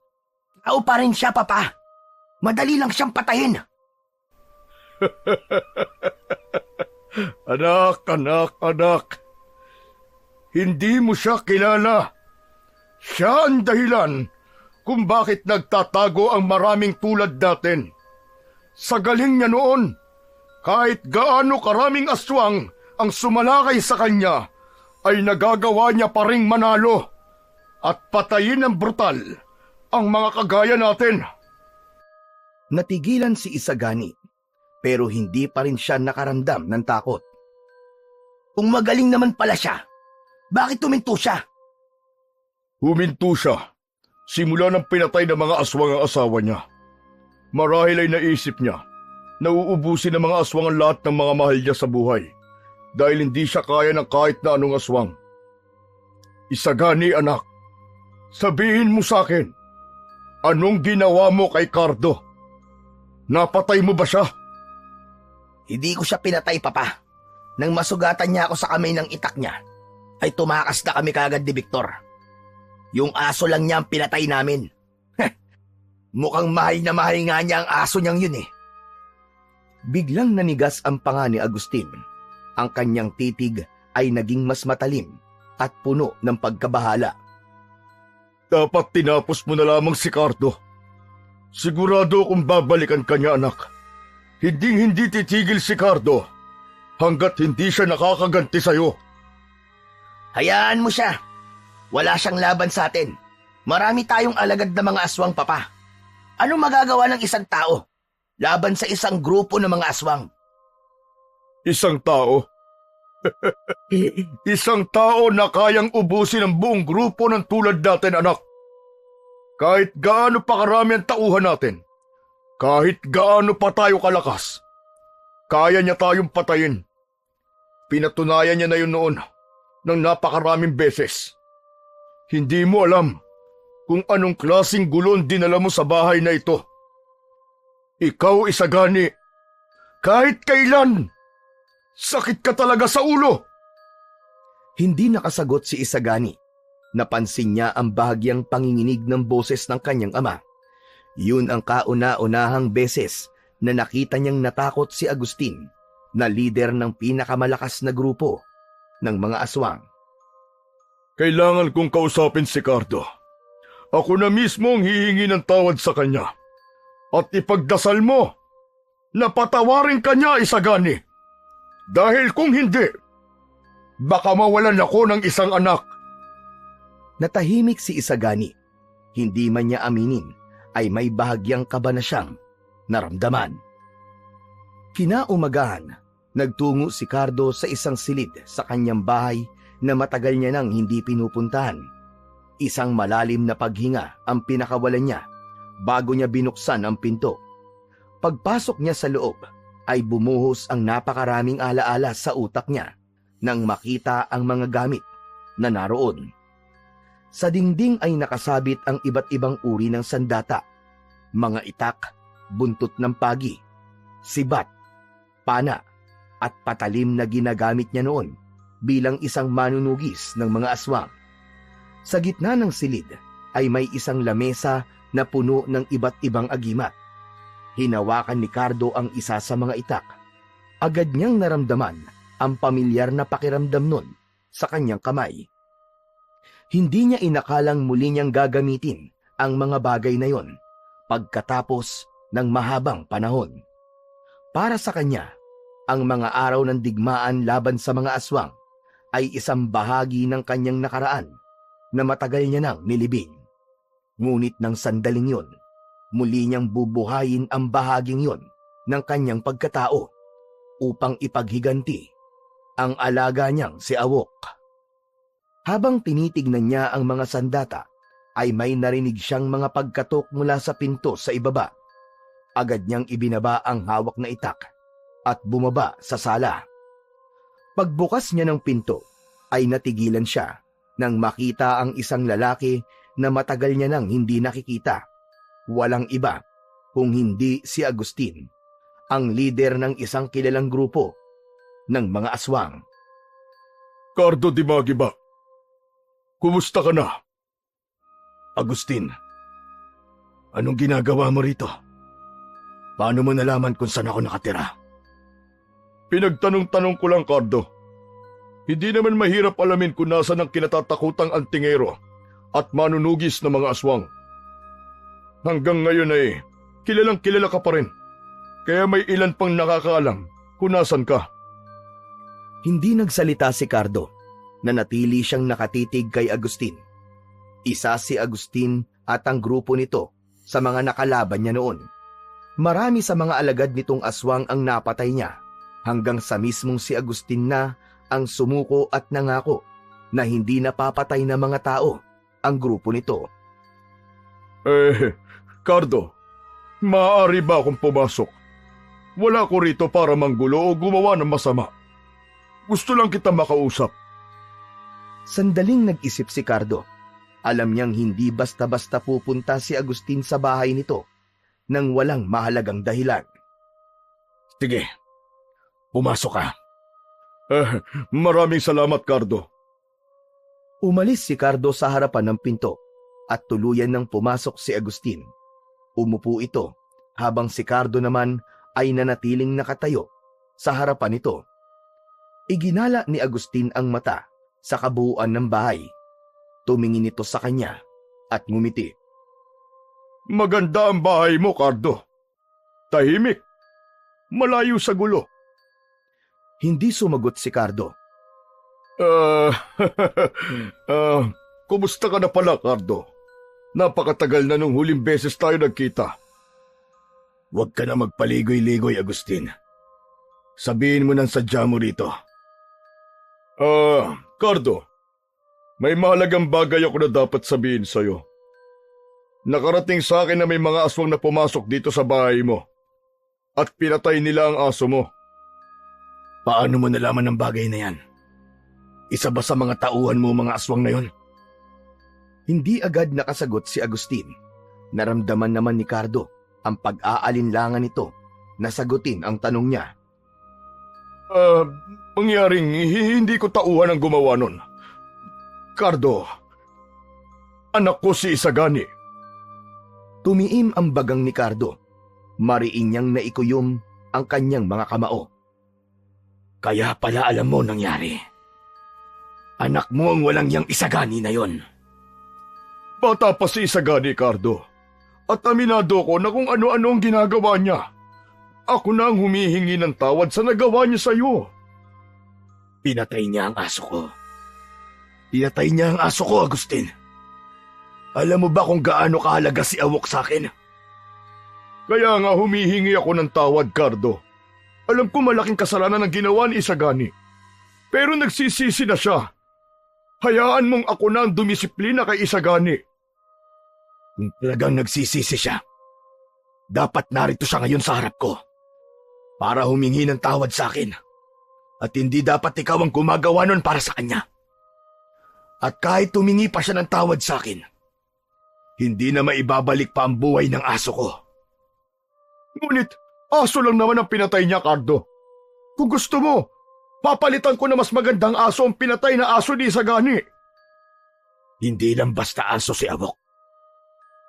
Tao pa rin siya, Papa. Madali lang siyang patayin. Anak. Hindi mo siya kilala. Siya ang dahilan kung bakit nagtatago ang maraming tulad natin. Sa galing niya noon, kahit gaano karaming aswang ang sumalakay sa kanya, ay nagagawa niya pa ring manalo at patayin ng brutal ang mga kagaya natin. Natigilan si Isagani, pero hindi pa rin siya nakaramdam ng takot. Kung magaling naman pala siya, bakit tuminto siya? Huminto siya simula nang pinatay ng mga aswang ang asawa niya. Marahil ay naisip niya na uubusin ng mga aswang ang lahat ng mga mahal niya sa buhay dahil hindi siya kaya ng kahit na anong aswang. Isagani, anak, sabihin mo sa akin, anong ginawa mo kay Cardo? Napatay mo ba siya? Hindi ko siya pinatay, Papa. Nang masugatan niya ako sa kamay ng itak niya, ay tumakas na kami kagad ni Victor. Yung aso lang niya ang pinatay namin. Mukhang mahal na mahal nga niya ang aso niyang yun eh. Biglang nanigas ang panga ni Agustin. Ang kanyang titig ay naging mas matalim at puno ng pagkabahala. Dapat tinapos mo na lamang si Cardo. Sigurado kung babalikan ka niya, anak. Hindi titigil si Cardo hanggat hindi siya nakakaganti sa'yo. Hayaan mo siya. Wala siyang laban sa atin. Marami tayong alagad na mga aswang, Papa. Anong magagawa ng isang tao laban sa isang grupo ng mga aswang? Isang tao? Isang tao na kayang ubusin ang buong grupo ng tulad natin, anak. Kahit gaano pa karami ang tauhan natin, kahit gaano pa tayo kalakas, kaya niya tayong patayin. Pinatunayan niya na yun noon ng napakaraming beses. Hindi mo alam kung anong klaseng gulon dinala mo sa bahay na ito. Ikaw, Isagani, kahit kailan, sakit ka talaga sa ulo. Hindi nakasagot si Isagani. Napansin niya ang bahagyang panginginig ng boses ng kanyang ama. Yun ang kauna-unahang beses na nakita niyang natakot si Agustin, na lider ng pinakamalakas na grupo ng mga aswang. Kailangan kong kausapin si Cardo. Ako na mismo ang hihingi ng tawad sa kanya. At ipagdasal mo na patawarin ka niya, Isagani. Dahil kung hindi, baka mawalan ako ng isang anak. Natahimik si Isagani. Hindi man niya aminin ay may bahagyang kaba na siyang naramdaman. Kinaumagahan, nagtungo si Cardo sa isang silid sa kanyang bahay na matagal niya nang hindi pinupuntahan. Isang malalim na paghinga ang pinakawalan niya bago niya binuksan ang pinto. Pagpasok niya sa loob ay bumuhos ang napakaraming alaala sa utak niya nang makita ang mga gamit na naroon. Sa dingding ay nakasabit ang iba't ibang uri ng sandata, mga itak, buntot ng pagi, sibat, pana, at patalim na ginagamit niya noon bilang isang manunugis ng mga aswang. Sa gitna ng silid ay may isang lamesa na puno ng iba't ibang agimat. Hinawakan ni Cardo ang isa sa mga itak. Agad niyang naramdaman ang pamilyar na pakiramdam nun sa kanyang kamay. Hindi niya inakalang muli niyang gagamitin ang mga bagay na yon pagkatapos ng mahabang panahon. Para sa kanya, ang mga araw ng digmaan laban sa mga aswang ay isang bahagi ng kanyang nakaraan na matagal niya nang nilibing. Ngunit ng sandaling yon, muli niyang bubuhayin ang bahaging yon ng kanyang pagkatao upang ipaghiganti ang alaga niyang si Awok. Habang tinitignan niya ang mga sandata, ay may narinig siyang mga pagkatok mula sa pinto sa ibaba. Agad niyang ibinaba ang hawak na itak at bumaba sa sala. Pagbukas niya ng pinto, ay natigilan siya nang makita ang isang lalaki na matagal niya nang hindi nakikita. Walang iba kung hindi si Agustin, ang lider ng isang kilalang grupo ng mga aswang. Cardo Di Magiba, kumusta ka na? Agustin, Anong ginagawa mo rito? Paano mo nalaman kung saan ako nakatira? Pinagtanong-tanong ko lang, Cardo. Hindi naman mahirap alamin kung nasaan ang kinatatakutang antingero at manunugis na mga aswang. Hanggang ngayon ay kilalang kilala ka pa rin. Kaya may ilan pang nakakaalam kung nasan ka. Hindi nagsalita si Cardo. Nanatili siyang nakatitig kay Agustin. Isa si Agustin at ang grupo nito sa mga nakalaban niya noon. Marami sa mga alagad nitong aswang ang napatay niya, hanggang sa mismong si Agustin na ang sumuko at nangako na hindi napapatay ng mga tao ang grupo nito. Cardo, maaari ba akong pumasok? Wala ko rito para manggulo o gumawa ng masama. Gusto lang kita makausap. Sandaling nag-isip si Cardo. Alam niyang hindi basta-basta pupunta si Agustin sa bahay nito nang walang mahalagang dahilan. Sige, pumasok ka. Maraming salamat, Cardo. Umalis si Cardo sa harapan ng pinto at tuluyan nang pumasok si Agustin. Umupo ito habang si Cardo naman ay nanatiling nakatayo sa harapan nito. Iginala ni Agustin ang mata sa kabuuan ng bahay. Tumingin ito sa kanya at ngumiti. Maganda ang bahay mo, Cardo. Tahimik. Malayo sa gulo. Hindi sumagot si Cardo. Kumusta ka na pala, Cardo? Napakatagal na nung huling beses tayo nagkita. Huwag ka na magpaligoy-ligoy, Agustin. Sabihin mo nang sadya mo rito. Cardo, may mahalagang bagay ako na dapat sabihin sa'yo. Nakarating sa akin na may mga aswang na pumasok dito sa bahay mo at pinatay nila ang aso mo. Paano mo nalaman ang bagay na yan? Isa ba sa mga tauhan mo mga aswang na yon? Hindi agad nakasagot si Agustin. Naramdaman naman ni Cardo ang pag-aalinlangan nito na sagutin ang tanong niya. Mangyaring hindi ko tauhan ang gumawa nun. Cardo, anak ko si Isagani. Tumiim ang bagang ni Cardo. Mariin niyang naikuyom ang kanyang mga kamao. Kaya pala alam mo nangyari. Anak mo ang walang yang Isagani na yon. Bata pa si Isagani, Cardo. At aminado ko na kung ano-ano ang ginagawa niya. Ako na ang humihingi ng tawad sa nagawa niya sa'yo. Pinatay niya ang aso ko. Pinatay niya ang aso ko, Agustin. Alam mo ba kung gaano kahalaga si Awok sa akin? Kaya nga humihingi ako ng tawad, Cardo. Alam ko malaking kasalanan ang ginawa ni Isagani. Pero nagsisisi na siya. Hayaan mong ako na ang dumisiplina kay Isagani. Kung talagang nagsisisi siya, dapat narito siya ngayon sa harap ko para humingi ng tawad sa akin. At hindi dapat ikaw ang gumagawa nun para sa kanya. At kahit humingi pa siya ng tawad sa akin, hindi na maibabalik pa ang buhay ng aso ko. Ngunit, aso lang naman ang pinatay niya, Cardo. Kung gusto mo, papalitan ko na mas magandang aso ang pinatay na aso ni Isagani. Hindi lang basta aso si Awok.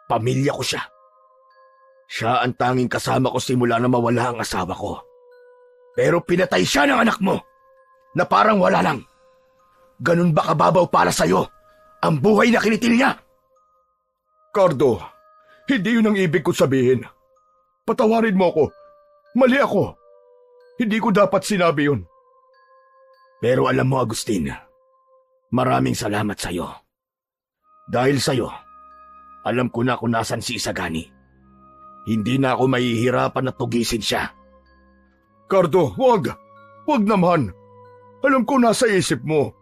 Pamilya ko siya. Siya ang tanging kasama ko simula na mawala ang asawa ko. Pero pinatay siya ng anak mo, na parang wala lang. Ganun ba kababaw para sa'yo ang buhay na kinitil niya? Cardo, hindi yun ang ibig ko sabihin. Patawarin mo ako. Mali ako. Hindi ko dapat sinabi yun. Pero alam mo, Agustin, maraming salamat sa'yo. Dahil sa'yo, alam ko na kung nasan si Isagani. Hindi na ako mahihirapan na tugisin siya. Cardo, wag! Wag naman! Alam ko nasa isip mo.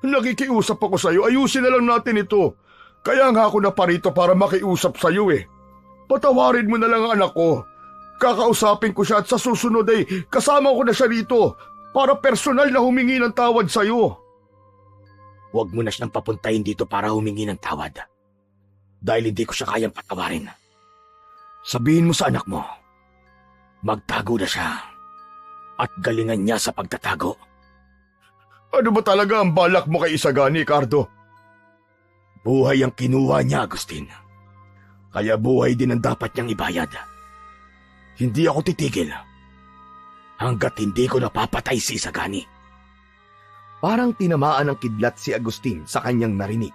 Nakikiusap ako sa'yo, ayusin na lang natin ito. Kaya nga ako na parito para makiusap sa'yo eh. Patawarin mo na lang ang anak ko. Kakausapin ko siya at sa susunod ay kasama ko na siya rito para personal na humingi ng tawad sa'yo. Huwag mo na siyang papuntahin dito para humingi ng tawad. Dahil hindi ko siya kayang patawarin. Sabihin mo sa anak mo, magtago na siya at galingan niya sa pagtatago. Ano ba talaga ang balak mo kay Isagani, Cardo? Buhay ang kinuha niya, Agustin. Kaya buhay din ang dapat niyang ibayad. Hindi ako titigil hanggat hindi ko napapatay si Isagani. Parang tinamaan ng kidlat si Agustin sa kanyang narinig.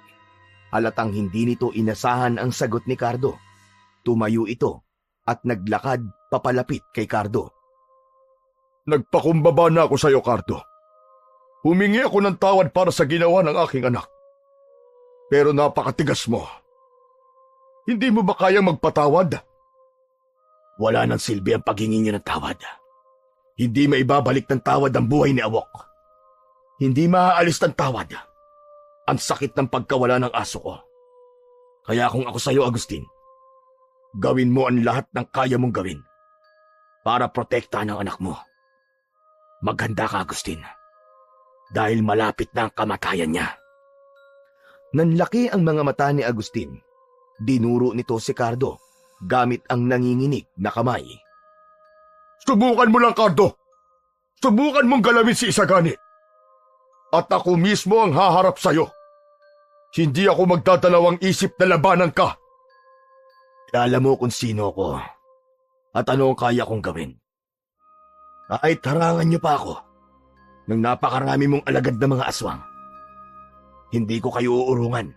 Halatang hindi nito inasahan ang sagot ni Cardo. Tumayo ito at naglakad papalapit kay Cardo. Nagpakumbaba na ako sa iyo, Cardo. Humingi ako ng tawad para sa ginawa ng aking anak. Pero napakatigas mo. Hindi mo ba kayang magpatawad? Wala nang silbi ang paghingi niyo ng tawad. Hindi maibabalik ng tawad ang buhay ni Awok. Hindi maaalis ng tawad ang sakit ng pagkawala ng aso ko. Kaya kung ako sa iyo, Agustin, gawin mo ang lahat ng kaya mong gawin para protektahan ang anak mo. Maganda ka, Agustin, dahil malapit na ang kamatayan niya. Nanlaki ang mga mata ni Agustin. Dinuro nito si Cardo gamit ang nanginginig na kamay. Subukan mo lang, Cardo. Subukan mong galawin si Isagani. At ako mismo ang haharap sa'yo. Hindi ako magdadalawang isip na labanan ka. Alam mo kung sino ko at ano ang kaya kong gawin. Kahit harangan niyo pa ako ng napakarami mong alagad na mga aswang, hindi ko kayo uurungan.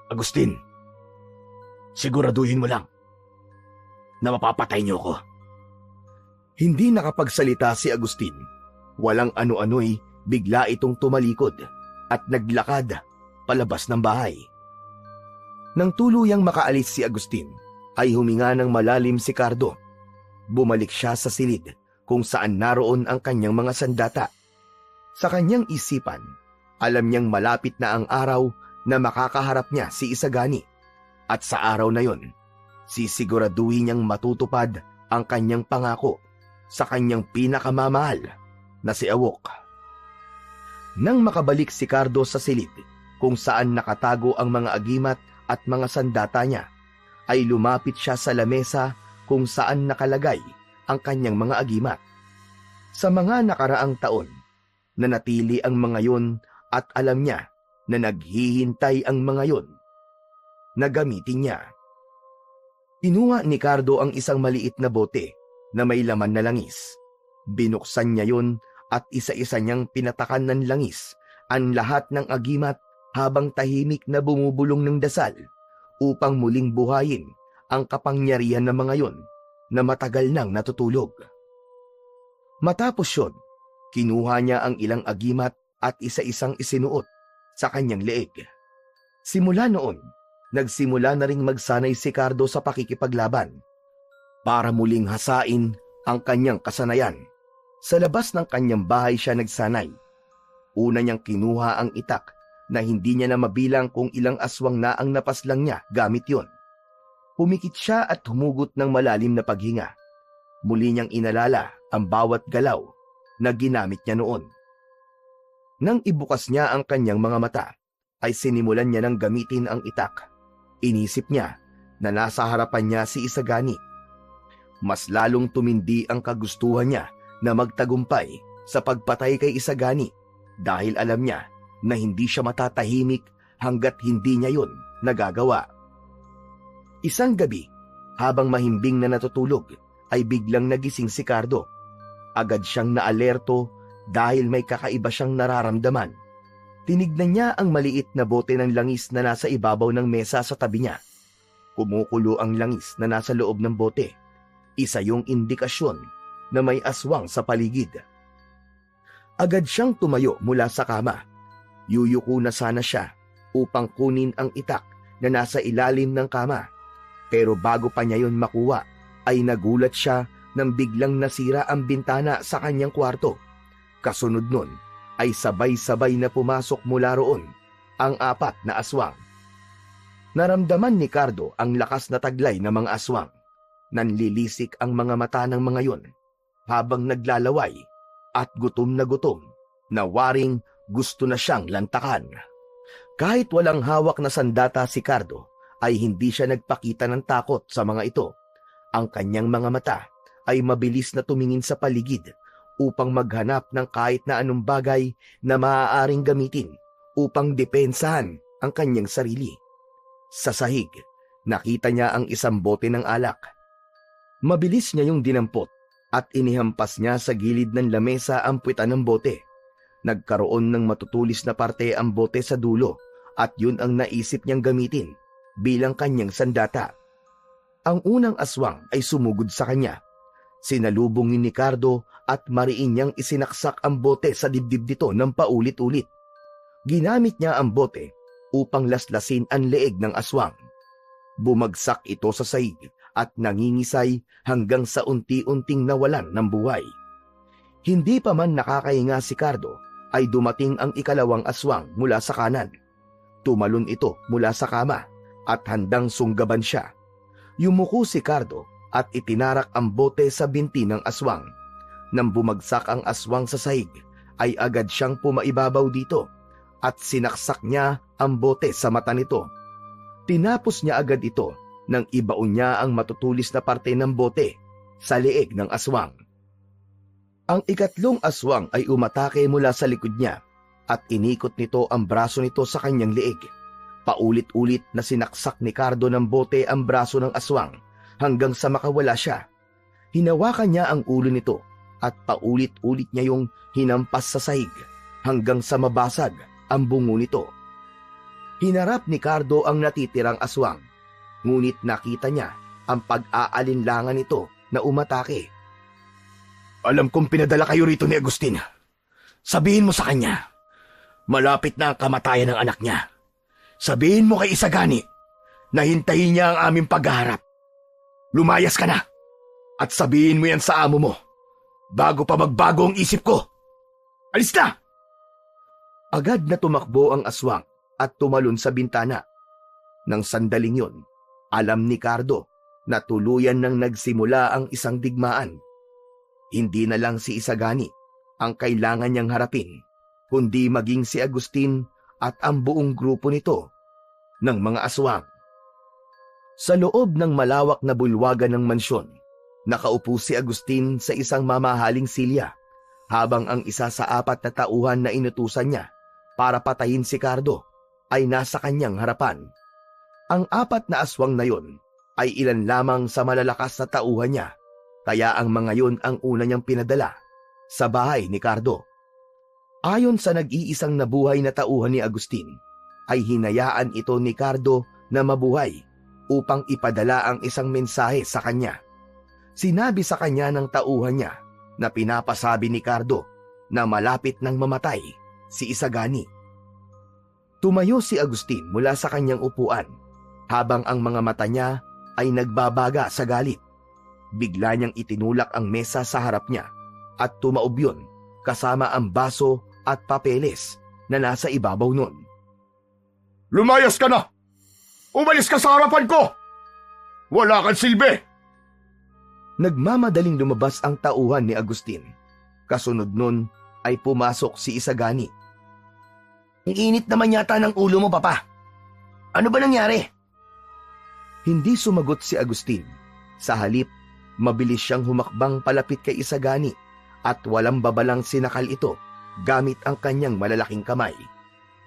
Agustin, siguraduhin mo lang na mapapatay niyo ko. Hindi nakapagsalita si Agustin. Walang ano-ano'y bigla itong tumalikod at naglakad palabas ng bahay. Nang tuluyang makaalis si Agustin, ay huminga ng malalim si Cardo. Bumalik siya sa silid kung saan naroon ang kanyang mga sandata. Sa kanyang isipan, alam niyang malapit na ang araw na makakaharap niya si Isagani. At sa araw na yon, sisiguraduhin niyang matutupad ang kanyang pangako sa kanyang pinakamamahal na si Awok. Nang makabalik si Cardo sa silid kung saan nakatago ang mga agimat at mga sandata niya, ay lumapit siya sa lamesa kung saan nakalagay ang kanyang mga agimat. Sa mga nakaraang taon, nanatili ang mga yon at alam niya na naghihintay ang mga yon na gamitin niya. Kinuha ni Cardo ang isang maliit na bote na may laman na langis. Binuksan niya yon at isa-isa niyang pinatakan ng langis ang lahat ng agimat habang tahimik na bumubulong ng dasal upang muling buhayin ang kapangyarihan ng mga yon na matagal nang natutulog. Matapos yun, kinuha niya ang ilang agimat at isa-isang isinuot sa kanyang leeg. Simula noon, nagsimula na ring magsanay si Cardo sa pakikipaglaban para muling hasain ang kanyang kasanayan. Sa labas ng kanyang bahay siya nagsanay. Una niyang kinuha ang itak na hindi niya na mabilang kung ilang aswang na ang napaslang niya gamit yon. Pumikit siya at humugot ng malalim na paghinga. Muli niyang inalala ang bawat galaw na ginamit niya noon. Nang ibukas niya ang kanyang mga mata, ay sinimulan niya ng gamitin ang itak. Inisip niya na nasa harapan niya si Isagani. Mas lalong tumindi ang kagustuhan niya na magtagumpay sa pagpatay kay Isagani dahil alam niya na hindi siya matatahimik hanggat hindi niya yon nagagawa. Isang gabi, habang mahimbing na natutulog, ay biglang nagising si Cardo. Agad siyang naalerto dahil may kakaiba siyang nararamdaman. Tinignan niya ang maliit na bote ng langis na nasa ibabaw ng mesa sa tabi niya. Kumukulo ang langis na nasa loob ng bote. Isa yung indikasyon na may aswang sa paligid. Agad siyang tumayo mula sa kama. Yuyuko na sana siya upang kunin ang itak na nasa ilalim ng kama. Pero bago pa niya yon makuha, ay nagulat siya nang biglang nasira ang bintana sa kanyang kwarto. Kasunod nun, ay sabay-sabay na pumasok mula roon ang 4 na aswang. Naramdaman ni Cardo ang lakas na taglay ng mga aswang. Nanlilisik ang mga mata ng mga yon habang naglalaway at gutom na waring gusto na siyang lantakan. Kahit walang hawak na sandata si Cardo, ay hindi siya nagpakita ng takot sa mga ito. Ang kanyang mga mata ay mabilis na tumingin sa paligid upang maghanap ng kahit na anong bagay na maaaring gamitin upang depensahan ang kanyang sarili. Sa sahig, nakita niya ang isang bote ng alak. Mabilis niya yung dinampot at inihampas niya sa gilid ng lamesa ang puwitan ng bote. Nagkaroon ng matutulis na parte ang bote sa dulo at yun ang naisip niyang gamitin bilang kanyang sandata. Ang unang aswang ay sumugod sa kanya. Sinalubong ni Ricardo at mariin niyang isinaksak ang bote sa dibdib nito ng paulit-ulit. Ginamit niya ang bote upang laslasin ang leeg ng aswang. Bumagsak ito sa sahig at nangingisay hanggang sa unti-unting nawalan ng buhay. Hindi pa man nakakahinga si Cardo ay dumating ang ikalawang aswang mula sa kanan. Tumalon ito mula sa kama at handang sunggaban siya. Yumuko si Cardo at itinarak ang bote sa binti ng aswang. Nang bumagsak ang aswang sa sahig ay agad siyang pumaibabaw dito at sinaksak niya ang bote sa mata nito. Tinapos niya agad ito nang ibaon niya ang matutulis na parte ng bote sa leeg ng aswang. Ang ikatlong aswang ay umatake mula sa likod niya at inikot nito ang braso nito sa kanyang leeg. Paulit-ulit na sinaksak ni Cardo ng bote ang braso ng aswang hanggang sa makawala siya. Hinawakan niya ang ulo nito at paulit-ulit niya yung hinampas sa sahig hanggang sa mabasag ang bungo nito. Hinarap ni Cardo ang natitirang aswang, ngunit nakita niya ang pag-aalinlangan nito na umatake. Alam kong pinadala kayo rito ni Agustin. Sabihin mo sa kanya, malapit na ang kamatayan ng anak niya. Sabihin mo kay Isagani na hintayin niya ang aming paghaharap. Lumayas ka na at sabihin mo yan sa amo mo bago pa magbago ang isip ko. Alis na! Agad na tumakbo ang aswang at tumalon sa bintana. Nang sandaling yun, alam ni Cardo na tuluyan nang nagsimula ang isang digmaan. Hindi na lang si Isagani ang kailangan niyang harapin, kundi maging si Agustin at ang buong grupo nito ng mga aswang. Sa loob ng malawak na bulwagan ng mansyon, nakaupo si Agustin sa isang mamahaling silya habang ang isa sa 4 na tauhan na inutusan niya para patayin si Cardo ay nasa kanyang harapan. Ang 4 na aswang na yon ay ilan lamang sa malalakas na tauhan niya, kaya ang mga yon ang una niyang pinadala sa bahay ni Cardo. Ayon sa nag-iisang nabuhay na tauhan ni Agustin, ay hinayaan ito ni Cardo na mabuhay upang ipadala ang isang mensahe sa kanya. Sinabi sa kanya ng tauhan niya na pinapasabi ni Cardo na malapit nang mamatay si Isagani. Tumayo si Agustin mula sa kanyang upuan habang ang mga mata niya ay nagbabaga sa galit. Bigla niyang itinulak ang mesa sa harap niya at tumaob yun kasama ang baso at papeles na nasa ibabaw nun. Lumayas ka na! Umalis ka sa harapan ko! Wala kang silbi! Nagmamadaling lumabas ang tauhan ni Agustin. Kasunod nun ay pumasok si Isagani. Ang init naman yata ng ulo mo, Papa. Ano ba nangyari? Hindi sumagot si Agustin. Sa halip, mabilis siyang humakbang palapit kay Isagani at walang babalang sinakal ito gamit ang kanyang malalaking kamay.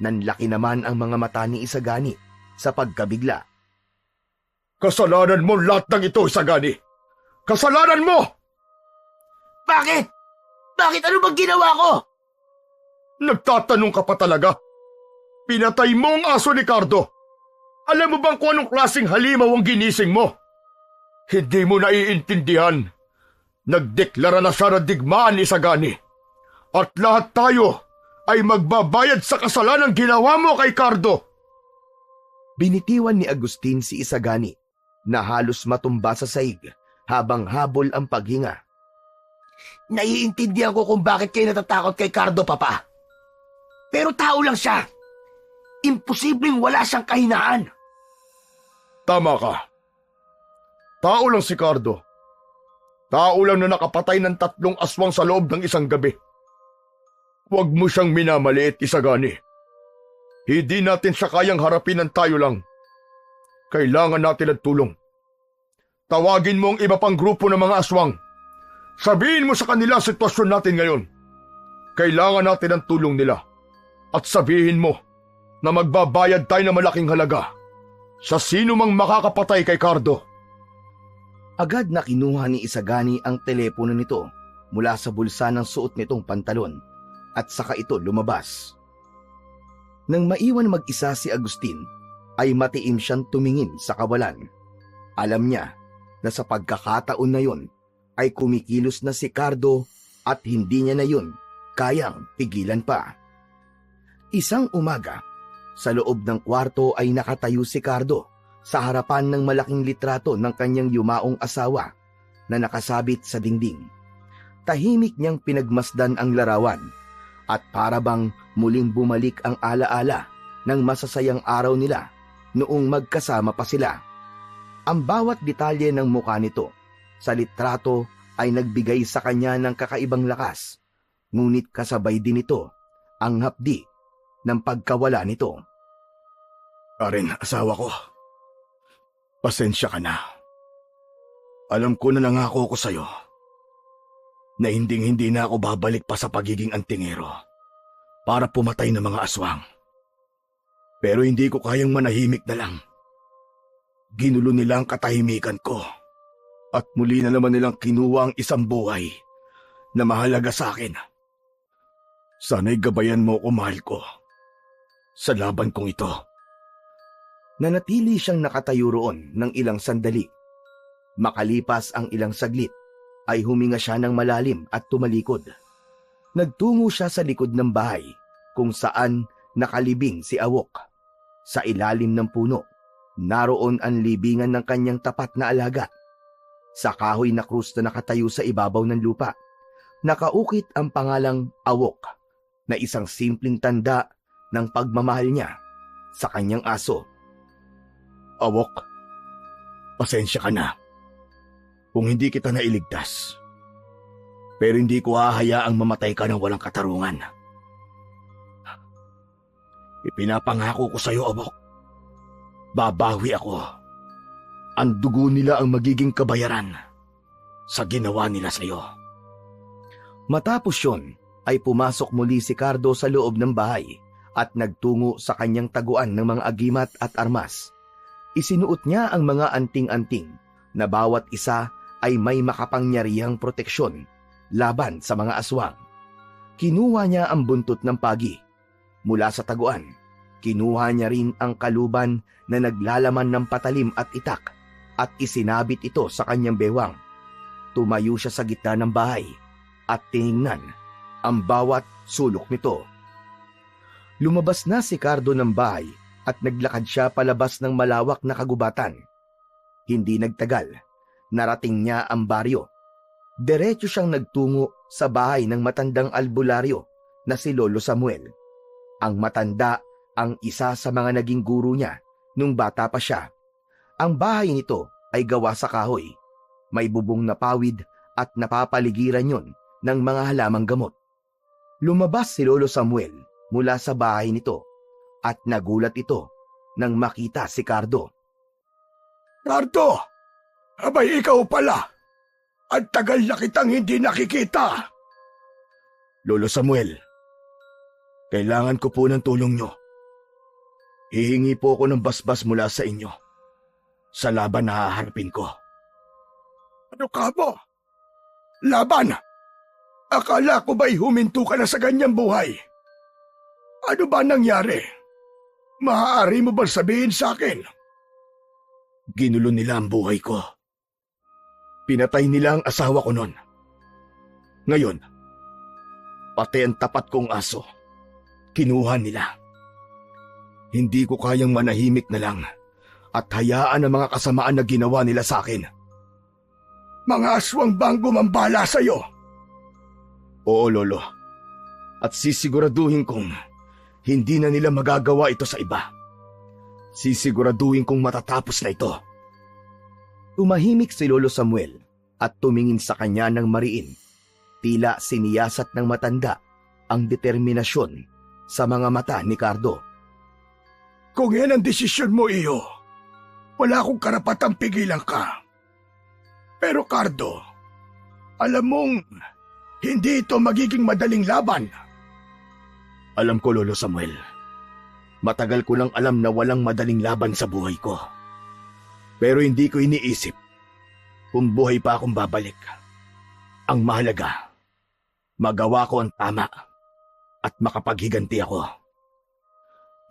Nanlaki naman ang mga mata ni Isagani sa pagkabigla. Kasalanan mo lahat ng ito, Isagani! Kasalanan mo! Bakit? Bakit? Ano bang ginawa ko? Nagtatanong ka pa talaga? Pinatay mo ang aso ni Cardo. Alam mo bang kung anong klaseng halimaw ang ginising mo? Hindi mo naiintindihan. Nagdeklara na siya ng digmaan ni Isagani. At lahat tayo ay magbabayad sa kasalanang ginawa mo kay Cardo. Binitiwan ni Agustin si Isagani na halos matumba sa sahig habang habol ang paghinga. Naiintindihan ko kung bakit kayo natatakot kay Cardo, Papa. Pero tao lang siya. Imposibleng wala siyang kahinaan. Tama ka. Tao lang si Cardo. Tao lang na nakapatay ng 3 aswang sa loob ng isang gabi. Huwag mo siyang minamaliit, Isagani. Hindi natin siya kayang harapin ng tayo lang. Kailangan natin ng tulong. Tawagin mo ang iba pang grupo ng mga aswang. Sabihin mo sa kanila ang sitwasyon natin ngayon. Kailangan natin ng tulong nila. At sabihin mo na magbabayad tayo ng malaking halaga Sa sino mang makakapatay kay Cardo. Agad na kinuha ni Isagani ang telepono nito mula sa bulsa ng suot nitong pantalon at saka ito lumabas. Nang maiwan mag-isa si Agustin, ay matiim siyang tumingin sa kawalan. Alam niya na sa pagkakataon na yun ay kumikilos na si Cardo at hindi niya na yun kayang pigilan pa. Isang umaga, sa loob ng kwarto ay nakatayo si Cardo sa harapan ng malaking litrato ng kanyang yumaong asawa na nakasabit sa dingding. Tahimik niyang pinagmasdan ang larawan at para bang muling bumalik ang alaala ng masasayang araw nila noong magkasama pa sila. Ang bawat detalye ng mukha nito sa litrato ay nagbigay sa kanya ng kakaibang lakas, ngunit kasabay din ito ang hapdi ng pagkawala nito. Karen, asawa ko. Pasensya ka na. Alam ko na nangako ko sa'yo na hinding-hindi na ako babalik pa sa pagiging antingero para pumatay ng mga aswang. Pero hindi ko kayang manahimik na lang. Ginulo nila ang katahimikan ko at muli na naman nilang kinuha ang isang buhay na mahalaga sa akin. Sana'y gabayan mo ko, mahal ko, sa laban kong ito. Nanatili siyang nakatayo roon ng ilang sandali. Makalipas ang ilang saglit, ay huminga siya ng malalim at tumalikod. Nagtungo siya sa likod ng bahay kung saan nakalibing si Awok. Sa ilalim ng puno, naroon ang libingan ng kanyang tapat na alaga. Sa kahoy na krus na nakatayo sa ibabaw ng lupa, nakaukit ang pangalang Awok na isang simpleng tanda ng pagmamahal niya sa kanyang aso. Awok, pasensya ka na kung hindi kita nailigtas. Pero hindi ko hahayaang mamatay ka ng walang katarungan. Ipinapangako ko sa iyo, Awok. Babawi ako. Ang dugo nila ang magiging kabayaran sa ginawa nila sa iyo. Matapos yun, ay pumasok muli si Cardo sa loob ng bahay at nagtungo sa kanyang taguan ng mga agimat at armas. Isinuot niya ang mga anting-anting na bawat isa ay may makapangyarihang proteksyon laban sa mga aswang. Kinuha niya ang buntot ng pagi. Mula sa taguan, kinuha niya rin ang kaluban na naglalaman ng patalim at itak at isinabit ito sa kanyang bewang. Tumayo siya sa gitna ng bahay at tiningnan ang bawat sulok nito. Lumabas na si Cardo ng bahay at naglakad siya palabas ng malawak na kagubatan. Hindi nagtagal, narating niya ang baryo. Diretso siyang nagtungo sa bahay ng matandang albularyo na si Lolo Samuel. Ang matanda ang isa sa mga naging guro niya nung bata pa siya. Ang bahay nito ay gawa sa kahoy. May bubong na pawid at napapaligiran yon ng mga halamang gamot. Lumabas si Lolo Samuel mula sa bahay nito at nagulat ito nang makita si Cardo. Cardo! Abay, ikaw pala! Ang tagal na kitang hindi nakikita! Lolo Samuel, kailangan ko po ng tulong nyo. Hihingi po ako ng basbas mula sa inyo sa laban na haharapin ko. Ano ka mo? Laban? Akala ko ba'y huminto ka na sa ganyang buhay? Ano ba nangyari? Maaari mo ba sabihin sa akin? Ginulo nila ang buhay ko. Pinatay nila ang asawa ko noon. Ngayon, pati ang tapat kong aso, kinuha nila. Hindi ko kayang manahimik na lang at hayaan ang mga kasamaan na ginawa nila sa akin. Mga aswang bang gumambala sa'yo? Oo, Lolo. At sisiguraduhin kong hindi na nila magagawa ito sa iba. Sisiguraduhin kong matatapos na ito. Tumahimik si Lolo Samuel at tumingin sa kanya ng mariin. Tila siniyasat ng matanda ang determinasyon sa mga mata ni Cardo. Kung yan ang desisyon mo, iyo, wala akong karapatang pigilan ka. Pero Cardo, alam mong hindi ito magiging madaling laban. Alam ko, Lolo Samuel. Matagal ko nang alam na walang madaling laban sa buhay ko. Pero hindi ko iniisip kung buhay pa akong babalik. Ang mahalaga, magawa ko ang tama at makapaghiganti ako.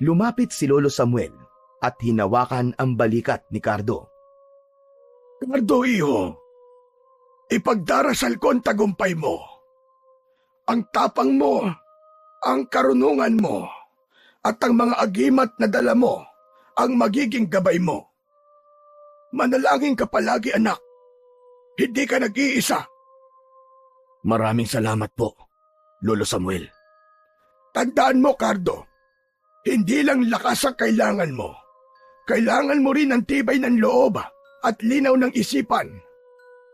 Lumapit si Lolo Samuel at hinawakan ang balikat ni Cardo. Cardo, iho, ipagdarasal ko ang tagumpay mo. Ang tapang mo, ang karunungan mo, at ang mga agimat na dala mo ang magiging gabay mo. Manalangin ka palagi, anak. Hindi ka nag-iisa. Maraming salamat po, Lolo Samuel. Tandaan mo, Cardo, hindi lang lakas ang kailangan mo. Kailangan mo rin ang tibay ng loob at linaw ng isipan.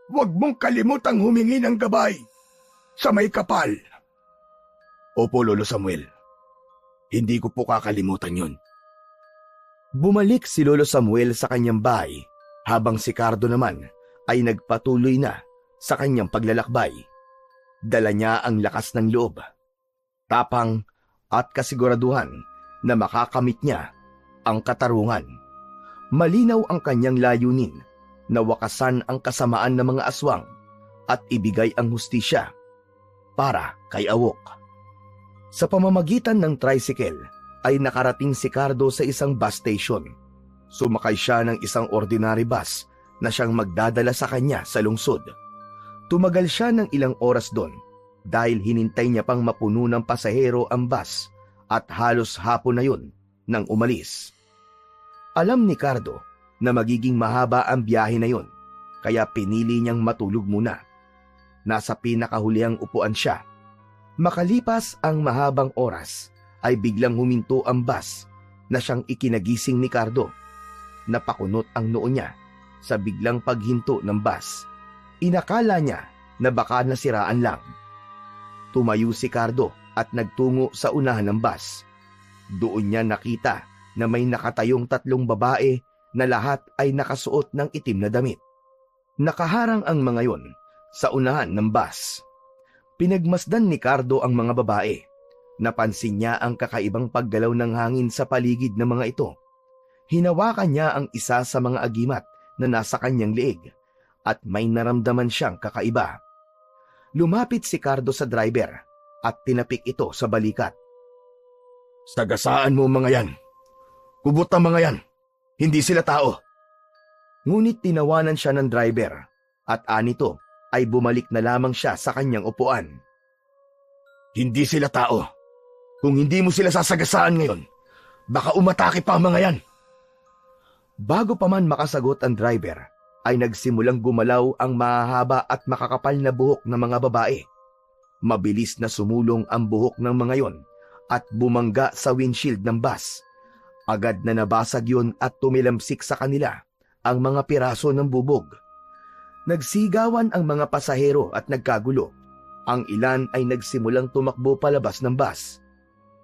Huwag mong kalimutang humingi ng gabay sa may kapal. Opo, Lolo Samuel. Hindi ko po kakalimutan yun. Bumalik si Lolo Samuel sa kanyang bahay habang si Cardo naman ay nagpatuloy na sa kanyang paglalakbay. Dala niya ang lakas ng loob, tapang at kasiguraduhan na makakamit niya ang katarungan. Malinaw ang kanyang layunin na wakasan ang kasamaan ng mga aswang at ibigay ang hustisya para kay Awok. Sa pamamagitan ng tricycle ay nakarating si Cardo sa isang bus station. Sumakay siya ng isang ordinary bus na siyang magdadala sa kanya sa lungsod. Tumagal siya ng ilang oras doon dahil hinintay niya pang mapuno ng pasahero ang bus at halos hapon na yun nang umalis. Alam ni Cardo na magiging mahaba ang biyahe na yun, kaya pinili niyang matulog muna. Nasa pinakahulihang upuan siya. Makalipas ang mahabang oras ay biglang huminto ang bus na siyang ikinagising ni Cardo. Napakunot ang noo niya sa biglang paghinto ng bus. Inakala niya na baka nasiraan lang. Tumayo si Cardo at nagtungo sa unahan ng bus. Doon niya nakita na may nakatayong 3 babae na lahat ay nakasuot ng itim na damit. Nakaharang ang mga yon sa unahan ng bus. Pinagmasdan ni Cardo ang mga babae. Napansin niya ang kakaibang paggalaw ng hangin sa paligid ng mga ito. Hinawakan niya ang isa sa mga agimat na nasa kanyang leeg at may naramdaman siyang kakaiba. Lumapit si Cardo sa driver at tinapik ito sa balikat. Sagasaan mo mga yan. Kubot ang mga yan. Hindi sila tao. Ngunit tinawanan siya ng driver at anito ay bumalik na lamang siya sa kanyang upuan. Hindi sila tao. Kung hindi mo sila sasagasaan ngayon, baka umatake pa ang mga yan. Bago pa man makasagot ang driver, ay nagsimulang gumalaw ang mahahaba at makakapal na buhok ng mga babae. Mabilis na sumulong ang buhok ng mga yon at bumangga sa windshield ng bus. Agad na nabasag yun at tumilamsik sa kanila ang mga piraso ng bubog. Nagsigawan ang mga pasahero at nagkagulo. Ang ilan ay nagsimulang tumakbo palabas ng bus.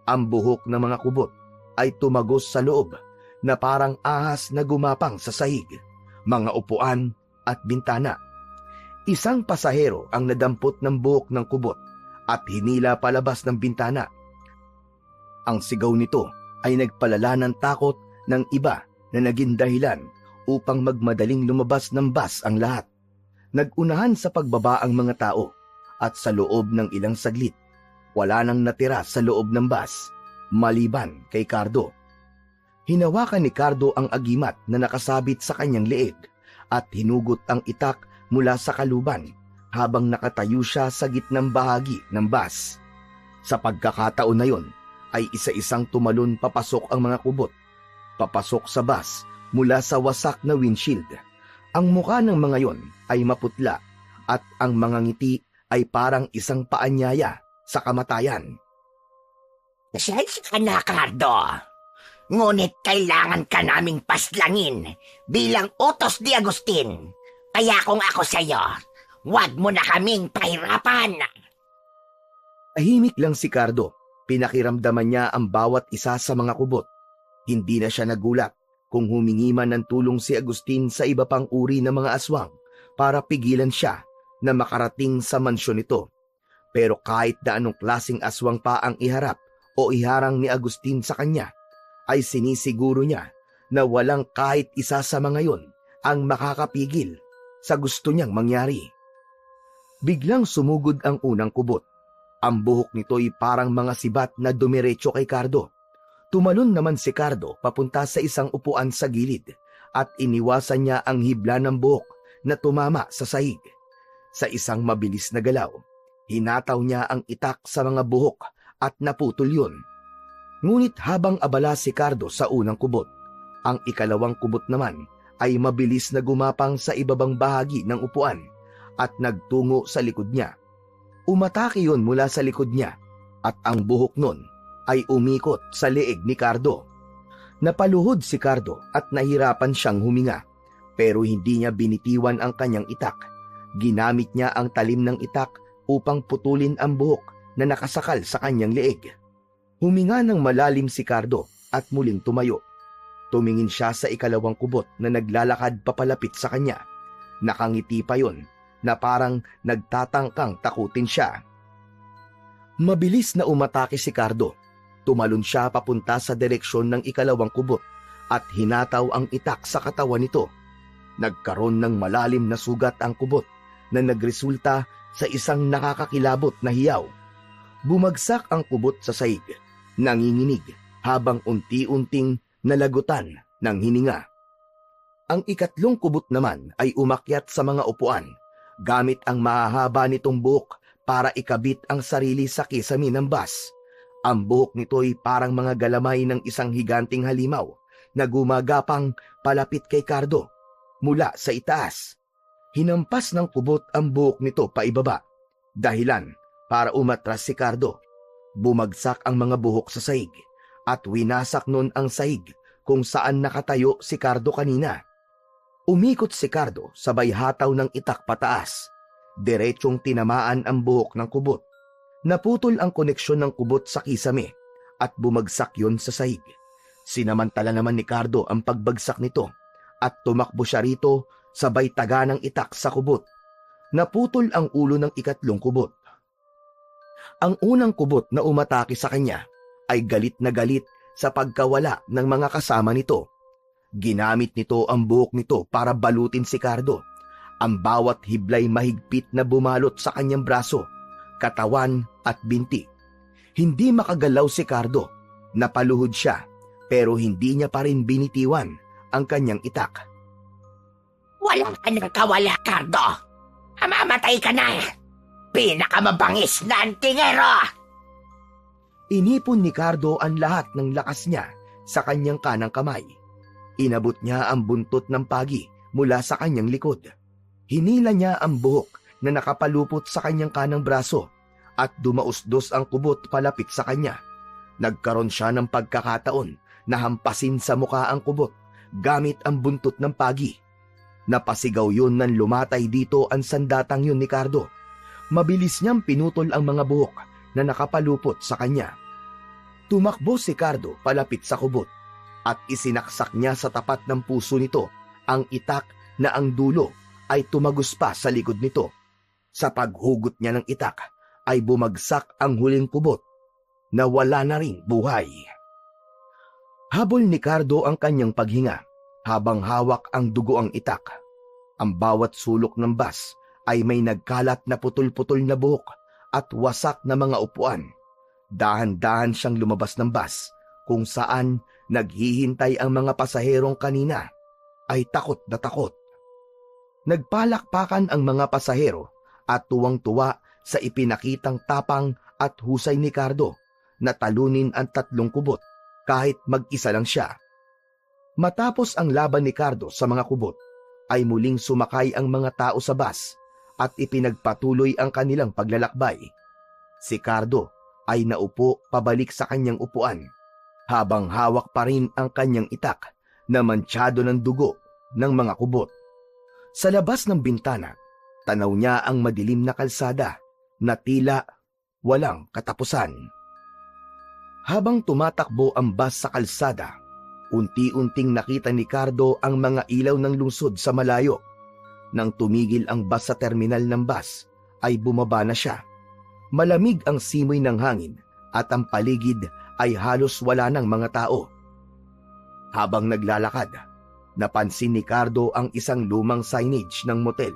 Ang buhok ng mga kubot ay tumagos sa loob na parang ahas na gumapang sa sahig, mga upuan at bintana. Isang pasahero ang nadampot ng buhok ng kubot at hinila palabas ng bintana. Ang sigaw nito ay nagpalala ng takot ng iba na naging dahilan upang magmadaling lumabas ng bus ang lahat. Nagunahan sa pagbaba ang mga tao at sa loob ng ilang saglit, wala nang natira sa loob ng bus, maliban kay Cardo. Hinawakan ni Cardo ang agimat na nakasabit sa kanyang leeg at hinugot ang itak mula sa kaluban habang nakatayo siya sa gitnang bahagi ng bus. Sa pagkakataon na yon, ay isa-isang tumalon papasok ang mga kubot, papasok sa bus mula sa wasak na windshield. Ang mukha ng mga yon ay maputla at ang mga ngiti ay parang isang paanyaya sa kamatayan. Pasensya ka na, Cardo. Ngunit kailangan ka naming paslangin bilang utos ni Agustin. Kaya kung ako sa'yo, huwag mo na kaming pahirapan. Tahimik lang si Cardo. Pinakiramdaman niya ang bawat isa sa mga kubot. Hindi na siya nagulat kung humingi man ng tulong si Agustin sa iba pang uri ng mga aswang para pigilan siya na makarating sa mansyon nito. Pero kahit na anong klaseng aswang pa ang iharap o iharang ni Agustin sa kanya, ay sinisiguro niya na walang kahit isa sa mga yon ang makakapigil sa gusto niyang mangyari. Biglang sumugod ang unang kubot. Ang buhok nito'y parang mga sibat na dumiretso kay Cardo. Tumalon naman si Cardo papunta sa isang upuan sa gilid at iniwasan niya ang hibla ng buhok na tumama sa sahig. Sa isang mabilis na galaw, hinataw niya ang itak sa mga buhok at naputol yun. Ngunit habang abala si Cardo sa unang kubot, ang ikalawang kubot naman ay mabilis na gumapang sa ibabang bahagi ng upuan at nagtungo sa likod niya. Umatake yon mula sa likod niya at ang buhok nun ay umikot sa leeg ni Cardo. Napaluhod si Cardo at nahirapan siyang huminga, pero hindi niya binitiwan ang kanyang itak. Ginamit niya ang talim ng itak upang putulin ang buhok na nakasakal sa kanyang leeg. Huminga ng malalim si Cardo at muling tumayo. Tumingin siya sa ikalawang kubot na naglalakad papalapit sa kanya. Nakangiti pa yon na parang nagtatangkang takutin siya. Mabilis na umatake si Cardo. Tumalon siya papunta sa direksyon ng ikalawang kubot at hinataw ang itak sa katawan nito. Nagkaroon ng malalim na sugat ang kubot na nagresulta sa isang nakakakilabot na hiyaw. Bumagsak ang kubot sa sahig, nanginginig habang unti-unting nalagutan ng hininga. Ang ikatlong kubot naman ay umakyat sa mga upuan gamit ang mahahaba nitong buhok para ikabit ang sarili sa kisame ng bus. Ang buhok nito'y parang mga galamay ng isang higanting halimaw na gumagapang palapit kay Cardo mula sa itaas. Hinampas ng kubot ang buhok nito paibaba, dahilan para umatras si Cardo. Bumagsak ang mga buhok sa sahig at winasak nun ang sahig kung saan nakatayo si Cardo kanina. Umikot si Cardo sabay hataw ng itak pataas. Diretsong tinamaan ang buhok ng kubot. Naputol ang koneksyon ng kubot sa kisame at bumagsak yon sa sahig. Sinamantala naman ni Cardo ang pagbagsak nito at tumakbo siya rito sabay taga ng itak sa kubot. Naputol ang ulo ng ikatlong kubot. Ang unang kubot na umatake sa kanya ay galit na galit sa pagkawala ng mga kasama nito. Ginamit nito ang buhok nito para balutin si Cardo. Ang bawat hiblay mahigpit na bumalot sa kanyang braso, katawan at binti. Hindi makagalaw si Cardo. Napaluhod siya pero hindi niya pa rin binitiwan ang kanyang itak. Walang ka nang kawala, Cardo. Mamamatay ka na. Pinakamabangis na antingero. Inipon ni Cardo ang lahat ng lakas niya sa kanyang kanang kamay. Inabot niya ang buntot ng pagi mula sa kanyang likod. Hinila niya ang buhok na nakapalupot sa kanyang kanang braso at dumausdos ang kubot palapit sa kanya. Nagkaroon siya ng pagkakataon na hampasin sa muka ang kubot gamit ang buntot ng pagi. Napasigaw yun nang lumatay dito ang sandatang yun ni Cardo. Mabilis niyang pinutol ang mga buhok na nakapalupot sa kanya. Tumakbo si Cardo palapit sa kubot at isinaksak niya sa tapat ng puso nito ang itak na ang dulo ay tumagos pa sa likod nito. Sa paghugot niya ng itak ay bumagsak ang huling kubot na wala na ring buhay. Habol ni Cardo ang kanyang paghinga habang hawak ang dugo ang itak. Ang bawat sulok ng bus ay may nagkalat na putol-putol na buhok at wasak na mga upuan. Dahan-dahan siyang lumabas ng bus kung saan naghihintay ang mga pasaherong kanina ay takot na takot. Nagpalakpakan ang mga pasahero at tuwang-tuwa sa ipinakitang tapang at husay ni Cardo na talunin ang tatlong kubot kahit mag-isa lang siya. Matapos ang laban ni Cardo sa mga kubot, ay muling sumakay ang mga tao sa bus at ipinagpatuloy ang kanilang paglalakbay. Si Cardo ay naupo pabalik sa kanyang upuan habang hawak pa rin ang kanyang itak na mantsado ng dugo ng mga kubot. Sa labas ng bintana, tanaw niya ang madilim na kalsada na tila walang katapusan. Habang tumatakbo ang bus sa kalsada, unti-unting nakita ni Cardo ang mga ilaw ng lungsod sa malayo. Nang tumigil ang bus sa terminal ng bus, ay bumaba na siya. Malamig ang simoy ng hangin at ang paligid ay halos wala ng mga tao. Habang naglalakad, napansin ni Cardo ang isang lumang signage ng motel.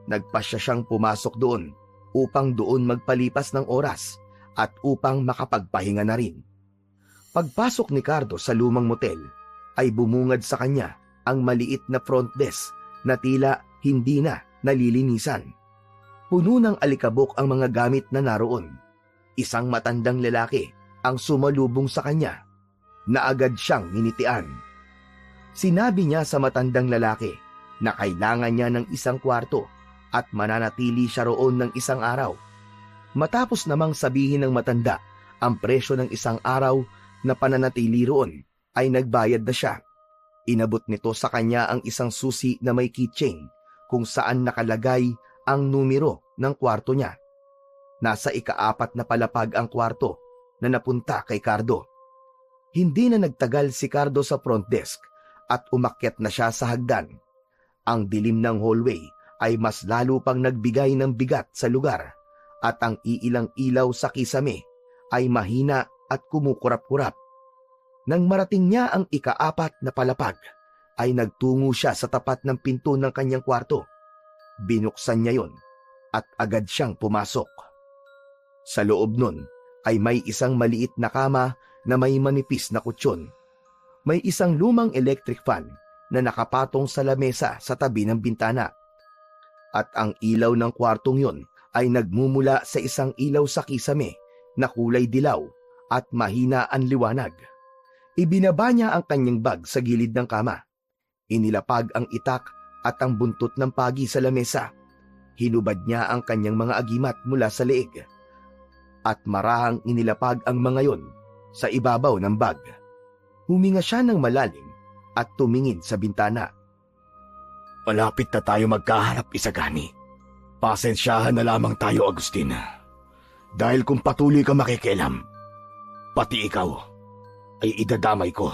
Nagpasya siyang pumasok doon upang doon magpalipas ng oras at upang makapagpahinga na rin. Pagpasok ni Cardo sa lumang motel, ay bumungad sa kanya ang maliit na front desk na tila hindi na nalilinisan. Puno ng alikabok ang mga gamit na naroon. Isang matandang lalaki ang sumalubong sa kanya na agad siyang nginitian. Sinabi niya sa matandang lalaki na kailangan niya ng isang kwarto at mananatili siya roon ng isang araw. Matapos namang sabihin ng matanda ang presyo ng isang araw na pananatili roon, ay nagbayad na siya. Inabot nito sa kanya ang isang susi na may keychain kung saan nakalagay ang numero ng kwarto niya. Nasa ika-4 na palapag ang kwarto na napunta kay Cardo. Hindi na nagtagal si Cardo sa front desk at umakyat na siya sa hagdan. Ang dilim ng hallway ay mas lalo pang nagbigay ng bigat sa lugar at ang iilang ilaw sa kisame ay mahina at kumukurap-kurap. Nang marating niya ang ika-4 na palapag, ay nagtungo siya sa tapat ng pinto ng kanyang kwarto. Binuksan niya yon at agad siyang pumasok. Sa loob nun ay may isang maliit na kama na may manipis na kutsyon. May isang lumang electric fan na nakapatong sa lamesa sa tabi ng bintana. At ang ilaw ng kwartong yon ay nagmumula sa isang ilaw sa kisame na kulay dilaw at mahina ang liwanag. Ibinaba niya ang kanyang bag sa gilid ng kama. Inilapag ang itak at ang buntot ng pagi sa lamesa. Hinubad niya ang kanyang mga agimat mula sa leeg. At marahang inilapag ang mga yon sa ibabaw ng bag. Huminga siya ng malalim at tumingin sa bintana. Malapit na tayo magkaharap, Isagani. Pasensyahan na lamang tayo, Agustin. Dahil kung patuloy ka makikialam, pati ikaw ay idadamay ko.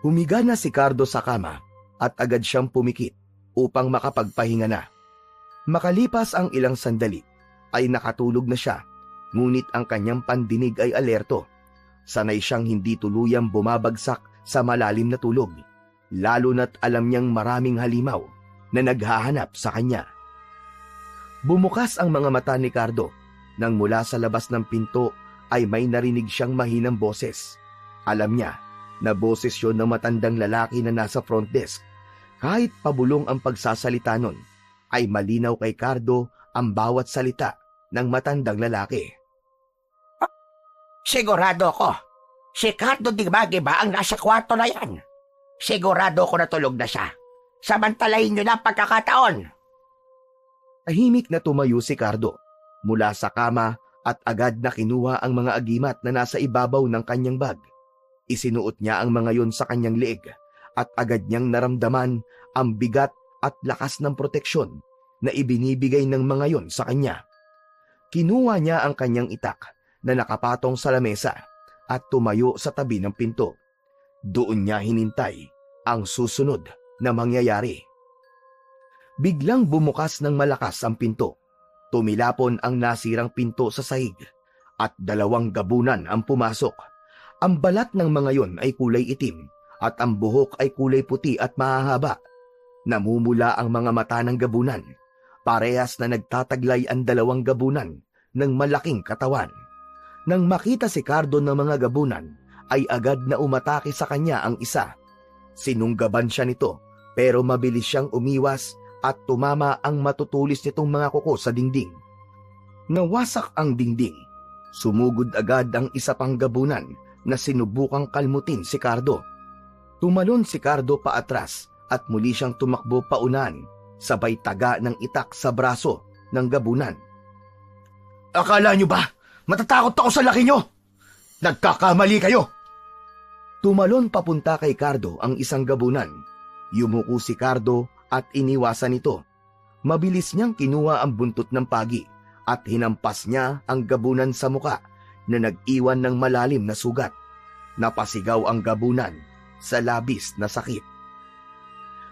Humiga na si Cardo sa kama at agad siyang pumikit upang makapagpahinga na. Makalipas ang ilang sandali ay nakatulog na siya, ngunit ang kanyang pandinig ay alerto. Sanay siyang hindi tuluyang bumabagsak sa malalim na tulog, lalo na't alam niyang maraming halimaw na naghahanap sa kanya. Bumukas ang mga mata ni Cardo nang mula sa labas ng pinto ay may narinig siyang mahinang boses. Alam niya na boses yun ng matandang lalaki na nasa front desk. Kahit pabulong ang pagsasalita nun, ay malinaw kay Cardo ang bawat salita ng matandang lalaki. Sigurado ko, si Cardo Dimagi ba ang nasa kwarto na yan? Sigurado ko natulog na siya. Samantalahin niyo na ang pagkakataon. Tahimik na tumayo si Cardo mula sa kama at agad na kinuha ang mga agimat na nasa ibabaw ng kanyang bag. Isinuot niya ang mga yon sa kanyang leeg at agad niyang naramdaman ang bigat at lakas ng proteksyon na ibinibigay ng mga yon sa kanya. Kinuha niya ang kanyang itak na nakapatong sa lamesa at tumayo sa tabi ng pinto. Doon niya hinintay ang susunod na mangyayari. Biglang bumukas ng malakas ang pinto. Tumilapon ang nasirang pinto sa sahig at 2 gabunan ang pumasok. Ang balat ng mga yon ay kulay itim at ang buhok ay kulay puti at mahahaba. Namumula ang mga mata ng gabunan. Parehas na nagtataglay ang 2 gabunan ng malaking katawan. Nang makita si Cardo ng mga gabunan, ay agad na umatake sa kanya ang isa. Sinunggaban siya nito pero mabilis siyang umiwas at tumama ang matutulis nitong mga kuko sa dingding. Nawasak ang dingding. Sumugod agad ang isa pang gabunan na sinubukang kalmutin si Cardo. Tumalon si Cardo paatras at muli siyang tumakbo paunan, sabay taga ng itak sa braso ng gabunan. Akala nyo ba matatakot ako sa laki nyo? Nagkakamali kayo! Tumalon papunta kay Cardo ang isang gabunan. Yumuko si Cardo at iniwasan ito. Mabilis niyang kinuha ang buntot ng pagi at hinampas niya ang gabunan sa muka na nag-iwan ng malalim na sugat. Napasigaw ang gabunan sa labis na sakit.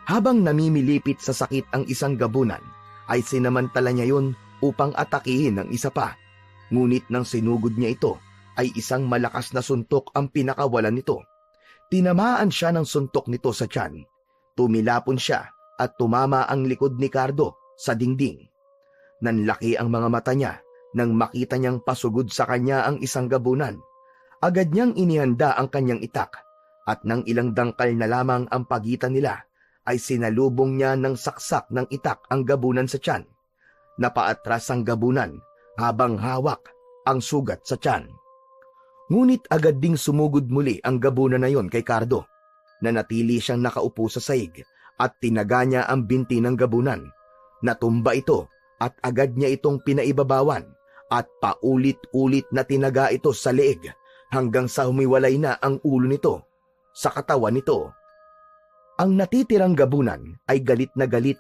Habang namimilipit sa sakit ang isang gabunan, ay sinamantala niya yun upang atakihin ng isa pa. Ngunit nang sinugod niya ito, ay isang malakas na suntok ang pinakawalan nito. Tinamaan siya ng suntok nito sa tiyan. Tumilapon siya at tumama ang likod ni Cardo sa dingding. Nanlaki ang mga mata niya nang makita niyang pasugod sa kanya ang isang gabunan. Agad niyang inihanda ang kanyang itak at nang ilang dangkal na lamang ang pagitan nila ay sinalubong niya ng saksak ng itak ang gabunan sa tiyan. Napaatras ang gabunan habang hawak ang sugat sa tiyan. Ngunit agad ding sumugod muli ang gabunan na yon kay Cardo. Nanatili siyang nakaupo sa sahig at tinaga niya ang binti ng gabunan. Natumba ito at agad niya itong pinaibabawan at paulit-ulit na tinaga ito sa leeg hanggang sa humiwalay na ang ulo nito sa katawan nito. Ang natitirang gabunan ay galit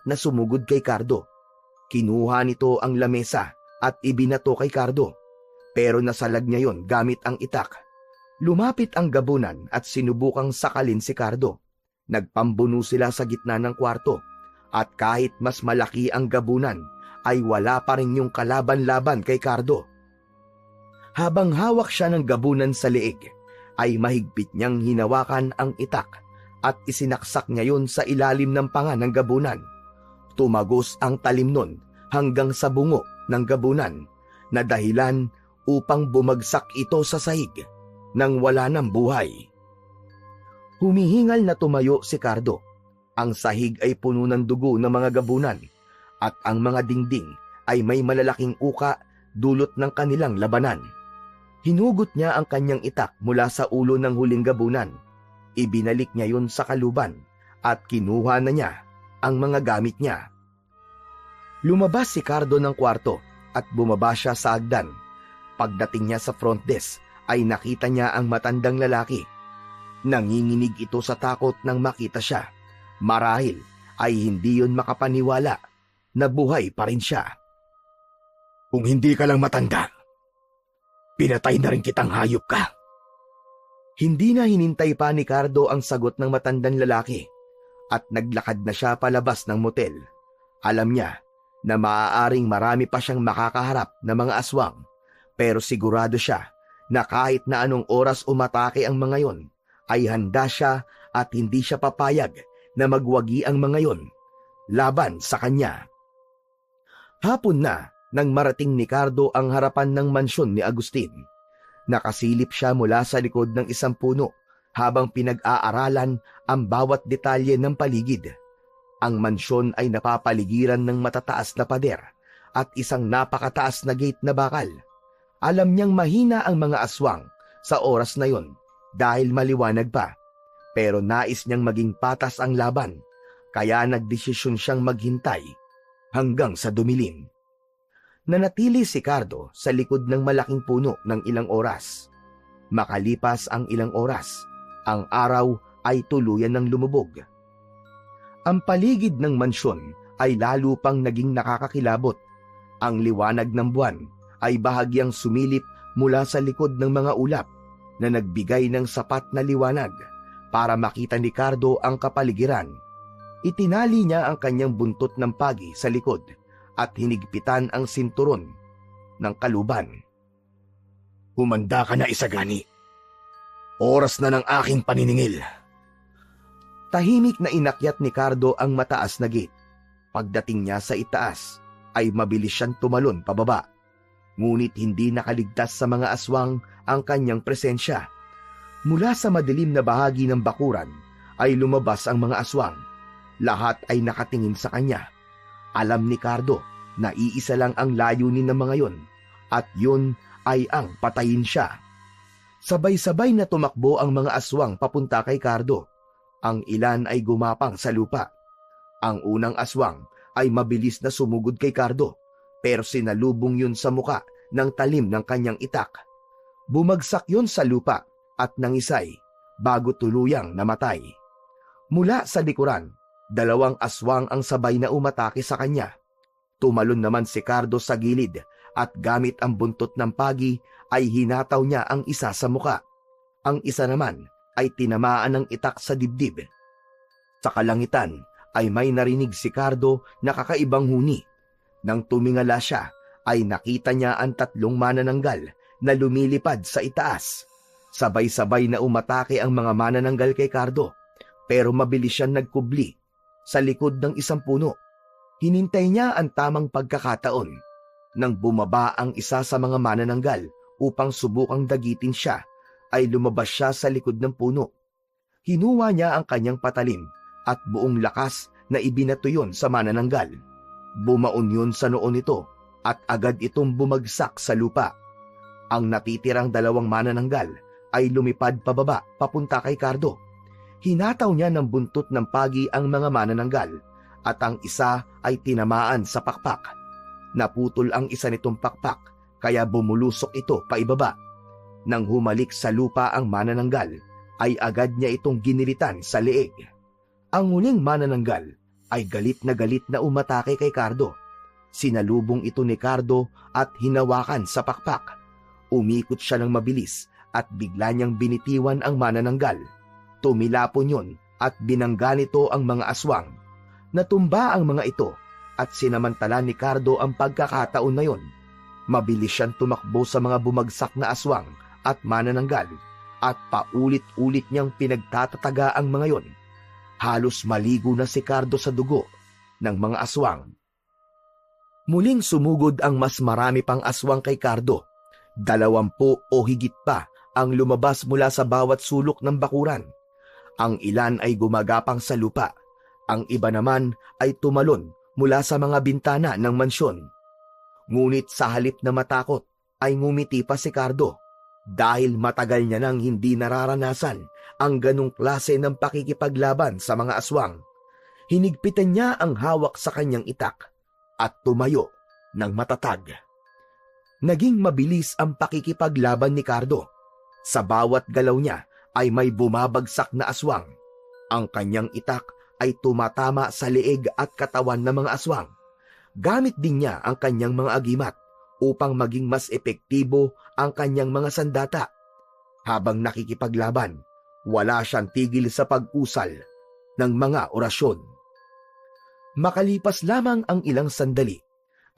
na sumugod kay Cardo. Kinuha nito ang lamesa at ibinato kay Cardo. Pero nasalag niya yon gamit ang itak. Lumapit ang gabunan at sinubukang sakalin si Cardo. Nagpambuno sila sa gitna ng kwarto at kahit mas malaki ang gabunan ay wala pa rin yung kalaban-laban kay Cardo. Habang hawak siya ng gabunan sa leeg, ay mahigpit niyang hinawakan ang itak at isinaksak niya yun sa ilalim ng panga ng gabunan. Tumagos ang talim nun hanggang sa bungo ng gabunan na dahilan upang bumagsak ito sa sahig nang wala ng buhay. Humihingal na tumayo si Cardo. Ang sahig ay puno ng dugo ng mga gabunan at ang mga dingding ay may malalaking uka dulot ng kanilang labanan. Hinugot niya ang kanyang itak mula sa ulo ng huling gabunan. Ibinalik niya yun sa kaluban at kinuha na niya ang mga gamit niya. Lumabas si Cardo ng kwarto at bumaba siya sa hagdan. Pagdating niya sa front desk ay nakita niya ang matandang lalaki. Nanginginig ito sa takot nang makita siya. Marahil ay hindi yun makapaniwala na buhay pa rin siya. Kung hindi ka lang matanda, pinatay na rin kitang hayop ka. Hindi na hinintay pa ni Cardo ang sagot ng matandang lalaki at naglakad na siya palabas ng motel. Alam niya na maaaring marami pa siyang makakaharap na mga aswang, pero sigurado siya na kahit na anong oras umatake ang mga yon, ay handa siya at hindi siya papayag na magwagi ang mga yon laban sa kanya. Hapon na nang marating ni Cardo ang harapan ng mansyon ni Agustin. Nakasilip siya mula sa likod ng isang puno habang pinag-aaralan ang bawat detalye ng paligid. Ang mansyon ay napapaligiran ng matataas na pader at isang napakataas na gate na bakal. Alam niyang mahina ang mga aswang sa oras na yon dahil maliwanag pa, pero nais niyang maging patas ang laban, kaya nagdesisyon siyang maghintay hanggang sa dumilim. Nanatili si Cardo sa likod ng malaking puno ng ilang oras. Makalipas ang ilang oras, ang araw ay tuluyan ng lumubog. Ang paligid ng mansyon ay lalo pang naging nakakakilabot. Ang liwanag ng buwan ay bahagyang sumilip mula sa likod ng mga ulap na nagbigay ng sapat na liwanag para makita ni Cardo ang kapaligiran. Itinali niya ang kanyang buntot ng pagi sa likod at hinigpitan ang sinturon ng kaluban. Humanda ka na, Isagani. Oras na ng aking paniningil. Tahimik na inakyat ni Cardo ang mataas na gate. Pagdating niya sa itaas, ay mabilis siyang tumalon pababa. Ngunit hindi nakaligtas sa mga aswang ang kanyang presensya. Mula sa madilim na bahagi ng bakuran, ay lumabas ang mga aswang. Lahat ay nakatingin sa kanya. Alam ni Cardo na iisa lang ang layunin ng mga yon, at yun ay ang patayin siya. Sabay-sabay na tumakbo ang mga aswang papunta kay Cardo. Ang ilan ay gumapang sa lupa. Ang unang aswang ay mabilis na sumugod kay Cardo, pero sinalubong yun sa muka ng talim ng kanyang itak. Bumagsak yun sa lupa at nangisay bago tuluyang namatay. Mula sa likuran, dalawang aswang ang sabay na umatake sa kanya. Tumalon naman si Cardo sa gilid at gamit ang buntot ng pagi ay hinataw niya ang isa sa muka. Ang isa naman ay tinamaan ng itak sa dibdib. Sa kalangitan ay may narinig si Cardo na kakaibang huni. Nang tumingala siya ay nakita niya ang tatlong manananggal na lumilipad sa itaas. Sabay-sabay na umatake ang mga manananggal kay Cardo, pero mabilis siyang nagkubli sa likod ng isang puno. Hinintay niya ang tamang pagkakataon nang bumaba ang isa sa mga manananggal upang subukang dagitin siya, ay lumabas siya sa likod ng puno. Hinuwa niya ang kanyang patalim at buong lakas na ibinato yun sa manananggal. Bumaon yun sa noo nito at agad itong bumagsak sa lupa. Ang natitirang dalawang manananggal ay lumipad pababa papunta kay Cardo. Hinataw niya ng buntot ng pagi ang mga manananggal at ang isa ay tinamaan sa pakpak. Naputol ang isa nitong pakpak kaya bumulusok ito paibaba. Nang humalik sa lupa ang manananggal, ay agad niya itong ginilitan sa leeg. Ang huling manananggal ay galit na umatake kay Cardo. Sinalubong ito ni Cardo at hinawakan sa pakpak. Umikot siya ng mabilis at bigla niyang binitiwan ang manananggal. Tumilapon yun at binangga nito ang mga aswang. Natumba ang mga ito at sinamantala ni Cardo ang pagkakataon na yon. Mabilis siyang tumakbo sa mga bumagsak na aswang at manananggal at paulit-ulit niyang pinagtatataga ang mga yon. Halos maligo na si Cardo sa dugo ng mga aswang. Muling sumugod ang mas marami pang aswang kay Cardo. 20 o higit pa ang lumabas mula sa bawat sulok ng bakuran. Ang ilan ay gumagapang sa lupa. Ang iba naman ay tumalon mula sa mga bintana ng mansyon. Ngunit sa halip na matakot ay ngumiti pa si Cardo dahil matagal niya nang hindi nararanasan ang ganong klase ng pakikipaglaban sa mga aswang. Hinigpitan niya ang hawak sa kanyang itak at tumayo ng matatag. Naging mabilis ang pakikipaglaban ni Cardo. Sa bawat galaw niya ay may bumabagsak na aswang. Ang kanyang itak ay tumatama sa leeg at katawan ng mga aswang. Gamit din niya ang kanyang mga agimat upang maging mas epektibo ang kanyang mga sandata. Habang nakikipaglaban, wala siyang tigil sa pag-usal ng mga orasyon. Makalipas lamang ang ilang sandali,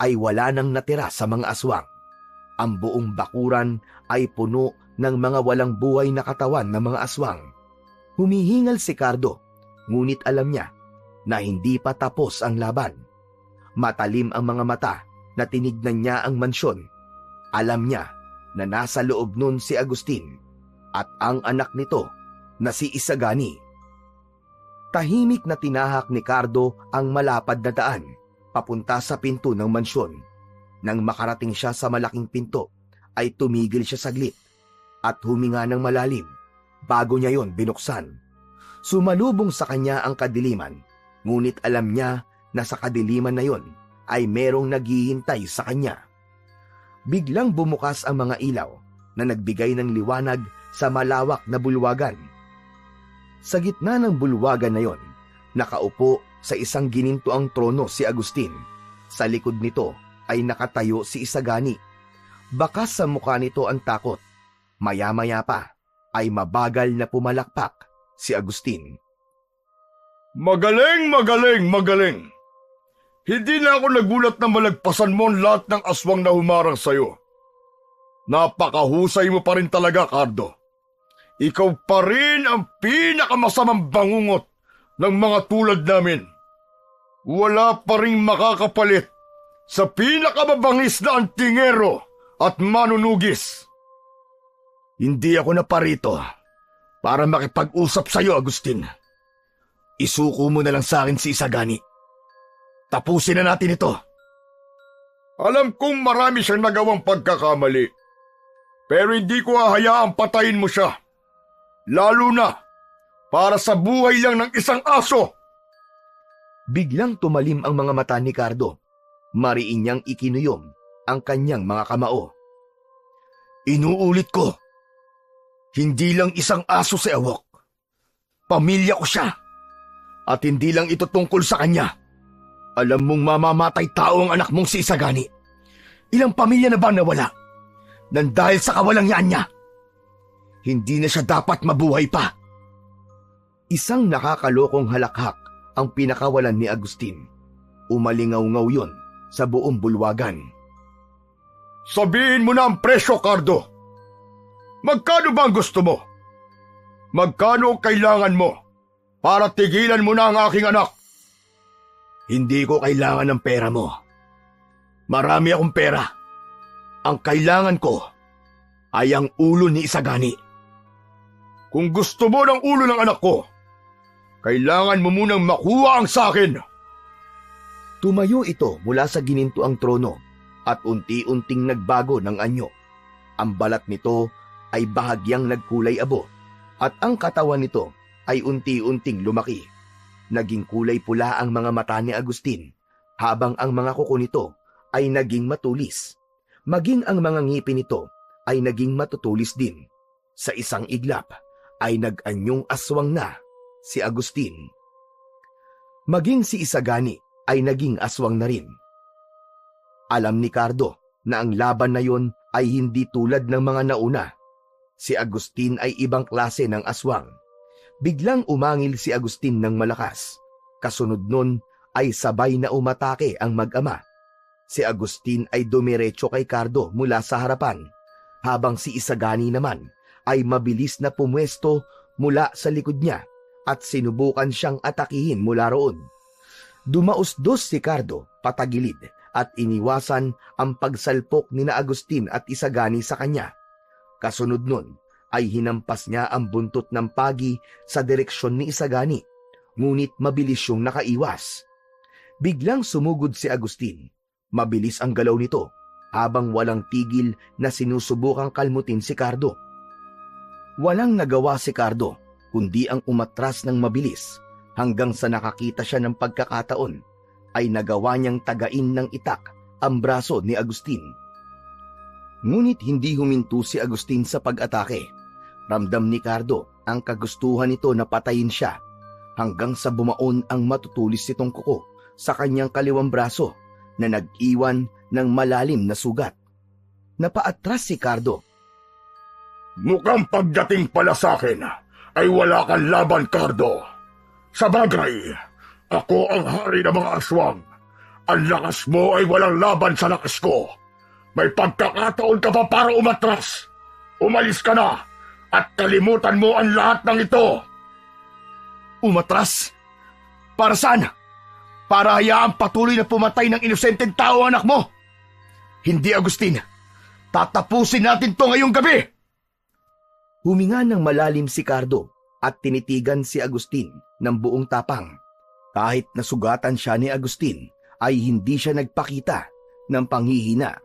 ay wala nang natira sa mga aswang. Ang buong bakuran ay puno ng mga walang buhay na katawan ng mga aswang. Humihingal si Cardo, ngunit alam niya na hindi pa tapos ang laban. Matalim ang mga mata na tinignan niya ang mansyon. Alam niya na nasa loob nun si Agustin at ang anak nito na si Isagani. Tahimik na tinahak ni Cardo ang malapad na daan papunta sa pinto ng mansyon. Nang makarating siya sa malaking pinto, ay tumigil siya saglit at huminga ng malalim bago niya yon binuksan. Sumalubong sa kanya ang kadiliman, ngunit alam niya na sa kadiliman na yon ay merong naghihintay sa kanya. Biglang bumukas ang mga ilaw na nagbigay ng liwanag sa malawak na bulwagan. Sa gitna ng bulwagan na yon, nakaupo sa isang ginintuang trono si Agustin. Sa likod nito ay nakatayo si Isagani. Bakas sa mukha nito ang takot. Maya-maya pa ay mabagal na pumalakpak si Agustin. Magaling, magaling, magaling! Hindi na ako nagulat na malagpasan mo ang lahat ng aswang na humarang sa'yo. Napakahusay mo pa rin talaga, Cardo. Ikaw pa rin ang pinakamasamang bangungot ng mga tulad namin. Wala pa rin makakapalit sa pinakamabangis na antingero at manunugis. Hindi ako naparito para makipag-usap sa iyo, Agustin. Isuko mo na lang sa akin si Isagani. Tapusin na natin ito. Alam kong marami siyang nagawang pagkakamali, pero hindi ko hahayaang patayin mo siya. Lalo na para sa buhay lang ng isang aso. Biglang tumalim ang mga mata ni Cardo. Mariin niyang ikinuyom ang kanyang mga kamao. Inuulit ko, hindi lang isang aso si Ewok. Pamilya ko siya. At hindi lang ito tungkol sa kanya. Alam mong mamamatay tao ang anak mong si Isagani. Ilang pamilya na ba nawala? Nang dahil sa kawalangyaan niya. Hindi na siya dapat mabuhay pa. Isang nakakalokong halakhak ang pinakawalan ni Agustin. Umalingaw-ngaw yon sa buong bulwagan. Sabihin mo na ang presyo, Cardo. Magkano ba ang gusto mo? Magkano ang kailangan mo para tigilan mo na ang aking anak? Hindi ko kailangan ng pera mo. Marami akong pera. Ang kailangan ko ay ang ulo ni Isagani. Kung gusto mo ng ulo ng anak ko, kailangan mo munang makuha ang sakin. Tumayo ito mula sa ginintuang trono at unti-unting nagbago ng anyo. Ang balat nito ay bahagyang nagkulay abo at ang katawan nito ay unti-unting lumaki. Naging kulay pula ang mga mata ni Agustin, habang ang mga kuko nito ay naging matulis. Maging ang mga ngipin nito ay naging matutulis din. Sa isang iglap ay nag-anyong aswang na si Agustin. Maging si Isagani ay naging aswang na rin. Alam ni Cardo na ang laban na yon ay hindi tulad ng mga nauna. Si Agustin ay ibang klase ng aswang. Biglang umangil si Agustin ng malakas. Kasunod nun ay sabay na umatake ang mag-ama. Si Agustin ay dumiretso kay Cardo mula sa harapan, habang si Isagani naman ay mabilis na pumwesto mula sa likod niya at sinubukan siyang atakihin mula roon. Dumausdos si Cardo patagilid at iniwasan ang pagsalpok ni na Agustin at Isagani sa kanya. Kasunod nun ay hinampas niya ang buntot ng pagi sa direksyon ni Isagani, ngunit mabilis siyang nakaiwas. Biglang sumugod si Agustin. Mabilis ang galaw nito, habang walang tigil na sinusubukang kalmutin si Cardo. Walang nagawa si Cardo, kundi ang umatras ng mabilis, hanggang sa nakakita siya ng pagkakataon, ay nagawa niyang tagain ng itak ang braso ni Agustin. Ngunit hindi huminto si Agustin sa pag-atake. Ramdam ni Cardo ang kagustuhan nito na patayin siya, hanggang sa bumaon ang matutulis nitong kuko sa kanyang kaliwang braso na nag-iwan ng malalim na sugat. Napaatras si Cardo. Mukhang pagdating pala sa akin ay wala kang laban, Cardo. Sa bagay, ako ang hari ng mga aswang. Ang lakas mo ay walang laban sa lakas ko. May pagkakataon ka pa para umatras. Umalis ka na at kalimutan mo ang lahat ng ito. Umatras? Para saan? Para hayaang patuloy na pumatay ng inosenteng tao anak mo? Hindi, Agustin. Tatapusin natin to ngayong gabi. Huminga ng malalim si Cardo at tinitigan si Agustin ng buong tapang. Kahit nasugatan siya ni Agustin, ay hindi siya nagpakita ng panghihina.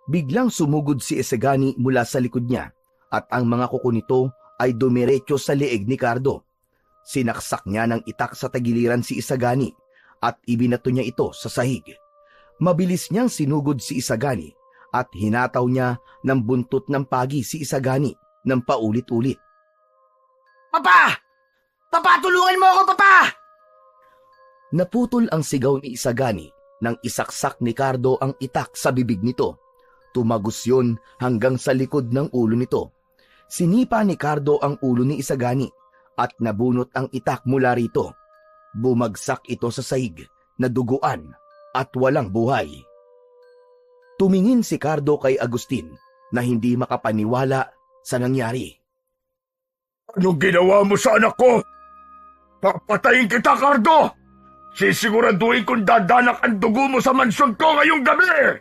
Biglang sumugod si Isagani mula sa likod niya at ang mga kuko nito ay dumiretso sa leeg ni Cardo. Sinaksak niya ng itak sa tagiliran si Isagani at ibinato niya ito sa sahig. Mabilis niyang sinugod si Isagani at hinataw niya ng buntot ng pagi si Isagani ng paulit-ulit. Papa! Papa, tulungan mo ako, Papa! Naputol ang sigaw ni Isagani nang isaksak ni Cardo ang itak sa bibig nito. Tumagos yun hanggang sa likod ng ulo nito. Sinipa ni Cardo ang ulo ni Isagani at nabunot ang itak mula rito. Bumagsak ito sa sahig, naduguan at walang buhay. Tumingin si Cardo kay Agustin na hindi makapaniwala sa nangyari. Anong ginawa mo sa anak ko? Papatayin kita, Cardo! Sisiguraduhin kong dadanak ang dugo mo sa mansyon ko ngayong gabi!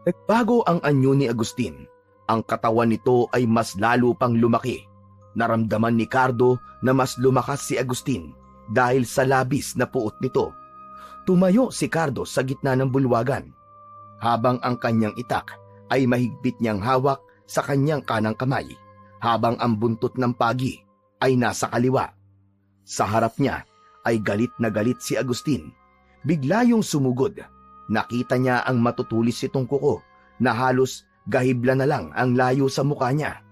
Nagbago ang anyo ni Agustin. Ang katawan nito ay mas lalo pang lumaki. Naramdaman ni Cardo na mas lumakas si Agustin dahil sa labis na puot nito. Tumayo si Cardo sa gitna ng bulwagan, habang ang kanyang itak ay mahigpit niyang hawak sa kanyang kanang kamay, habang ang buntot ng pagi ay nasa kaliwa. Sa harap niya ay galit na galit si Agustin. Bigla yung sumugod. Nakita niya ang matutulis itong kuko na halos gahibla na lang ang layo sa mukha niya.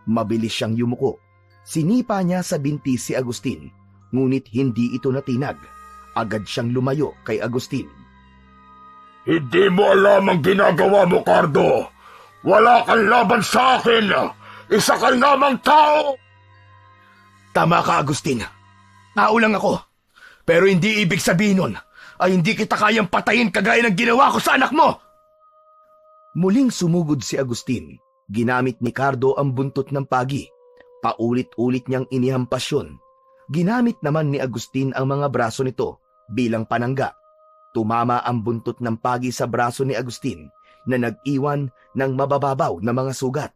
Mabilis siyang yumuko. Sinipa niya sa binti si Agustin, ngunit hindi ito natinag. Agad siyang lumayo kay Agustin. Hindi mo alam ang ginagawa mo, Cardo. Wala kang laban sa akin. Isa ka namang tao. Tama ka, Agustin. Tao lang ako. Pero hindi ibig sabihin nun ay hindi kita kayang patayin kagaya ng ginawa ko sa anak mo. Muling sumugod si Agustin. Ginamit ni Cardo ang buntot ng pagi. Paulit-ulit niyang inihampas yun. Ginamit naman ni Agustin ang mga braso nito bilang panangga. Tumama ang buntot ng pagi sa braso ni Agustin na nag-iwan ng mabababaw na mga sugat.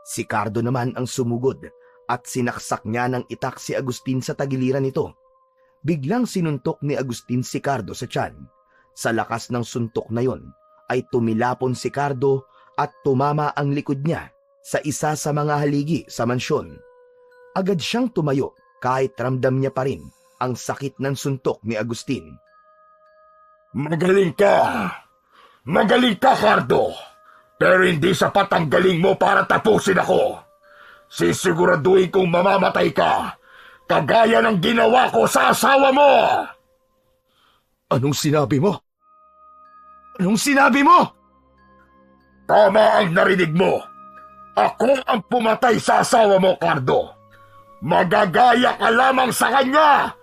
Si Cardo naman ang sumugod at sinaksak niya ng itak si Agustin sa tagiliran nito. Biglang sinuntok ni Agustin si Cardo sa tiyan. Sa lakas ng suntok na yon ay tumilapon si Cardo at tumama ang likod niya sa isa sa mga haligi sa mansyon. Agad siyang tumayo kahit ramdam niya pa rin ang sakit ng suntok ni Agustin. Magaling ka! Magaling ka, Cardo! Pero hindi sapat ang galing mo para tapusin ako. Sisiguraduhin kong mamamatay ka, kagaya ng ginawa ko sa asawa mo! Anong sinabi mo? Anong sinabi mo? Tama ang narinig mo. Ako ang pumatay sa asawa mo, Cardo. Magagaya ka lamang sa kanya!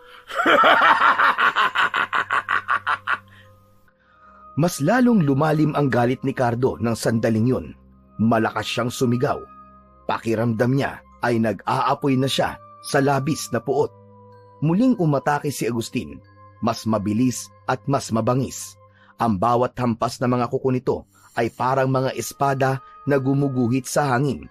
Mas lalong lumalim ang galit ni Cardo ng sandaling yun. Malakas siyang sumigaw. Pakiramdam niya ay nag-aapoy na siya sa labis na puot. Muling umatake si Agustin, mas mabilis at mas mabangis. Ang bawat hampas na mga kuko nito ay parang mga espada na gumuguhit sa hangin.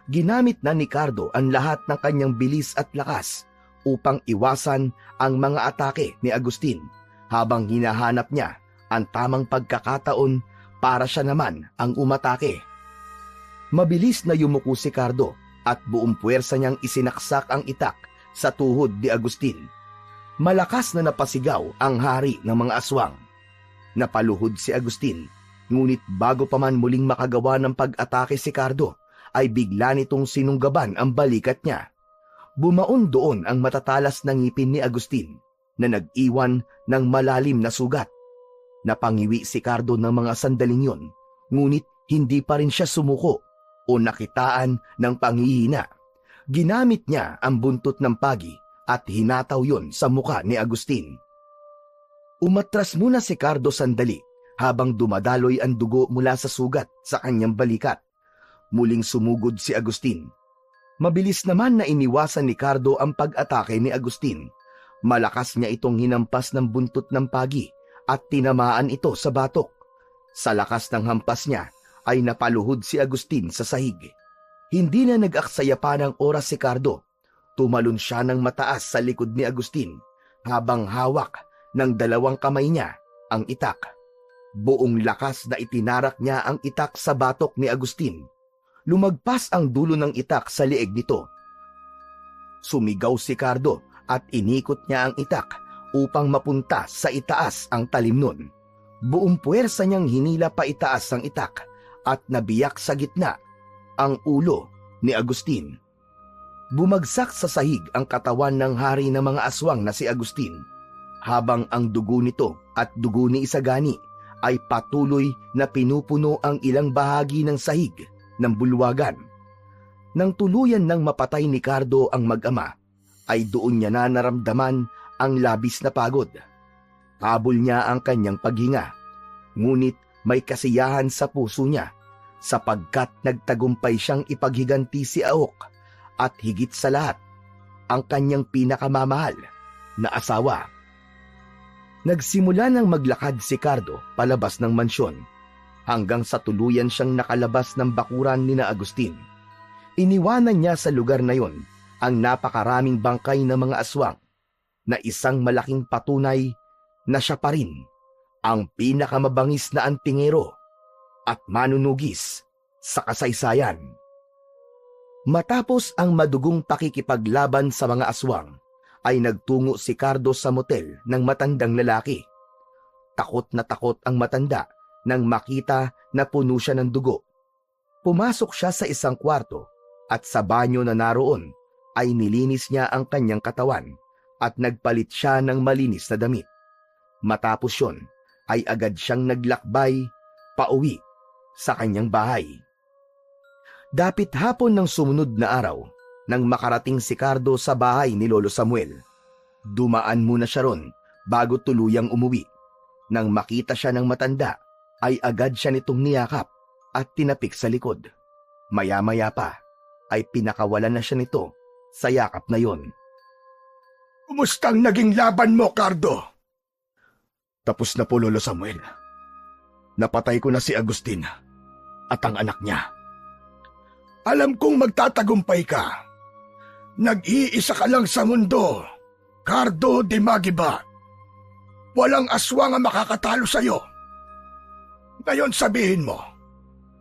Ginamit na ni Cardo ang lahat ng kanyang bilis at lakas upang iwasan ang mga atake ni Agustin habang hinahanap niya ang tamang pagkakataon para siya naman ang umatake. Mabilis na yumuko si Cardo at buong puwersa niyang isinaksak ang itak sa tuhod ni Agustin. Malakas na napasigaw ang hari ng mga aswang. Napaluhod si Agustin, ngunit bago pa man muling makagawa ng pag-atake si Cardo, ay bigla nitong sinunggaban ang balikat niya. Bumaon doon ang matatalas na ngipin ni Agustin na nag-iwan ng malalim na sugat. Napangiwi si Cardo ng mga sandaling yon, ngunit hindi pa rin siya sumuko o nakitaan ng panghihina. Ginamit niya ang buntot ng pagi at hinataw yon sa muka ni Agustin. Umatras muna si Cardo sandali habang dumadaloy ang dugo mula sa sugat sa kanyang balikat. Muling sumugod si Agustin. Mabilis naman na iniwasan ni Cardo ang pag-atake ni Agustin. Malakas niya itong hinampas ng buntot ng pagi at tinamaan ito sa batok. Sa lakas ng hampas niya ay napaluhod si Agustin sa sahig. Hindi na nag-aksaya pa ng oras si Cardo. Tumalon siya ng mataas sa likod ni Agustin habang hawak ng dalawang kamay niya ang itak. Buong lakas na itinarak niya ang itak sa batok ni Agustin. Lumagpas ang dulo ng itak sa lieg nito. Sumigaw si Cardo at inikot niya ang itak upang mapunta sa itaas ang talim nun. Buong puwersa niyang hinila pa itaas ang itak at nabiyak sa gitna ang ulo ni Agustin. Bumagsak sa sahig ang katawan ng hari ng mga aswang na si Agustin, habang ang dugo nito at dugo ni Isagani ay patuloy na pinupuno ang ilang bahagi ng sahig ng bulwagan. Nang tuluyan ng mapatay ni Cardo ang mag-ama, ay doon niya na naramdaman ang labis na pagod. Habol niya ang kanyang paghinga, ngunit may kasiyahan sa puso niya sapagkat nagtagumpay siyang ipaghiganti si Ahok at higit sa lahat, ang kanyang pinakamamahal na asawa. Nagsimula ng maglakad si Cardo palabas ng mansyon hanggang sa tuluyan siyang nakalabas ng bakuran ni na Agustin. Iniwanan niya sa lugar na yon ang napakaraming bangkay ng mga aswang na isang malaking patunay na siya pa rin ang pinakamabangis na antingero at manunugis sa kasaysayan. Matapos ang madugong pakikipaglaban sa mga aswang, ay nagtungo si Cardo sa motel ng matandang lalaki. Takot na takot ang matanda nang makita na puno siya ng dugo. Pumasok siya sa isang kwarto at sa banyo na naroon ay nilinis niya ang kanyang katawan at nagpalit siya ng malinis na damit. Matapos yon ay agad siyang naglakbay pauwi sa kanyang bahay. Dapit hapon ng sumunod na araw, nang makarating si Cardo sa bahay ni Lolo Samuel. Dumaan muna siya ron bago tuluyang umuwi. Nang makita siya ng matanda, ay agad siya nitong niyakap at tinapik sa likod. Maya-maya pa ay pinakawalan na siya nito sa yakap na yon. Kumustang naging laban mo, Cardo? Tapos na po, Lolo Samuel. Napatay ko na si Agustin at ang anak niya. Alam kong magtatagumpay ka. Nag-iisa ka lang sa mundo, Cardo de Magiba. Walang aswang ang makakatalo sa'yo. Ngayon sabihin mo,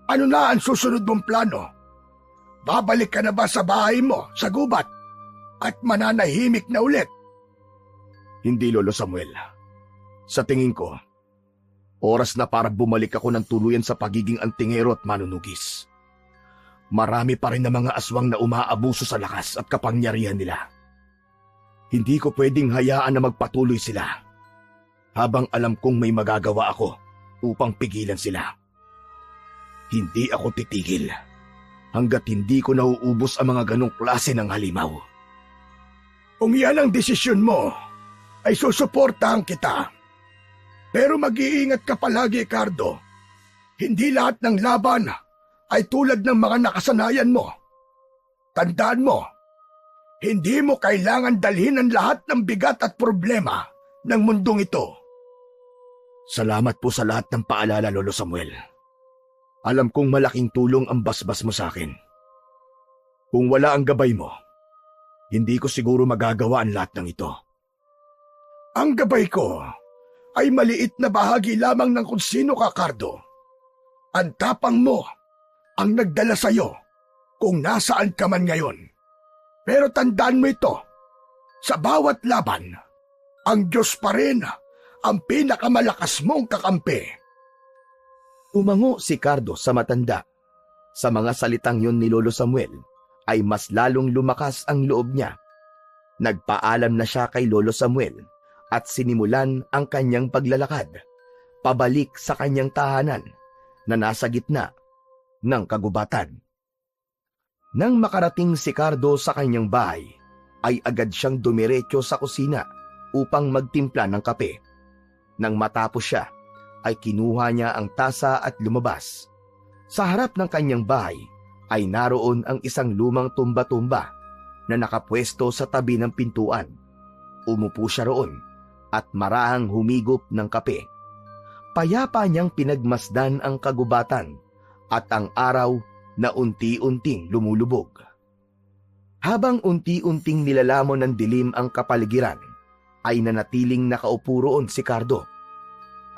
ano na ang susunod mong plano? Babalik ka na ba sa bahay mo, sa gubat, at mananahimik na ulit? Hindi, Lolo Samuel. Sa tingin ko, oras na para bumalik ako ng tuluyan sa pagiging antingero at manunugis. Marami pa rin na mga aswang na umaabuso sa lakas at kapangyarihan nila. Hindi ko pwedeng hayaan na magpatuloy sila, habang alam kong may magagawa ako upang pigilan sila. Hindi ako titigil hanggat hindi ko nauubos ang mga ganong klase ng halimaw. Kung yan ang desisyon mo, ay susuportahan kita. Pero mag-iingat ka palagi, Cardo. Hindi lahat ng laban ay tulad ng mga nakasanayan mo. Tandaan mo, hindi mo kailangan dalhin ang lahat ng bigat at problema ng mundong ito. Salamat po sa lahat ng paalala, Lolo Samuel. Alam kong malaking tulong ang basbas mo sa akin. Kung wala ang gabay mo, hindi ko siguro magagawa ang lahat ng ito. Ang gabay ko ay maliit na bahagi lamang ng kung sino ka, Cardo. Ang tapang mo ang nagdala sa'yo kung nasaan ka man ngayon. Pero tandaan mo ito, sa bawat laban, ang Diyos pa rin ang pinakamalakas mong kakampi. Umango si Cardo sa matanda. Sa mga salitang yon ni Lolo Samuel ay mas lalong lumakas ang loob niya. Nagpaalam na siya kay Lolo Samuel at sinimulan ang kanyang paglalakad pabalik sa kanyang tahanan na nasa gitna ng kagubatan. Nang makarating si Cardo sa kanyang bahay, ay agad siyang dumiretso sa kusina upang magtimpla ng kape. Nang matapos siya, ay kinuha niya ang tasa at lumabas. Sa harap ng kanyang bahay ay naroon ang isang lumang tumba-tumba na nakapwesto sa tabi ng pintuan. Umupo siya roon at marahang humigop ng kape. Payapa niyang pinagmasdan ang kagubatan at ang araw na unti-unting lumulubog. Habang unti-unting nilalamon ng dilim ang kapaligiran, ay nanatiling nakaupo roon si Cardo.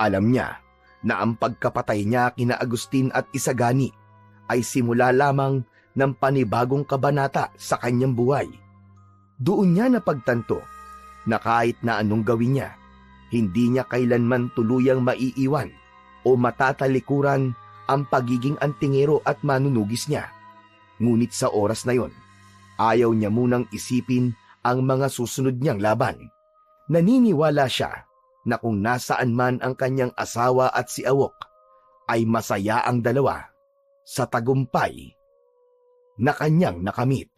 Alam niya na ang pagkapatay niya kina Agustin at Isagani ay simula lamang ng panibagong kabanata sa kanyang buhay. Doon niya napagtanto na kahit na anong gawin niya, hindi niya kailanman tuluyang maiiwan o matatalikuran ang pagiging antingero at manunugis niya. Ngunit sa oras na yon, ayaw niya munang isipin ang mga susunod niyang laban. Naniniwala siya na kung nasaan man ang kanyang asawa at si Awok, ay masaya ang dalawa sa tagumpay na kanyang nakamit.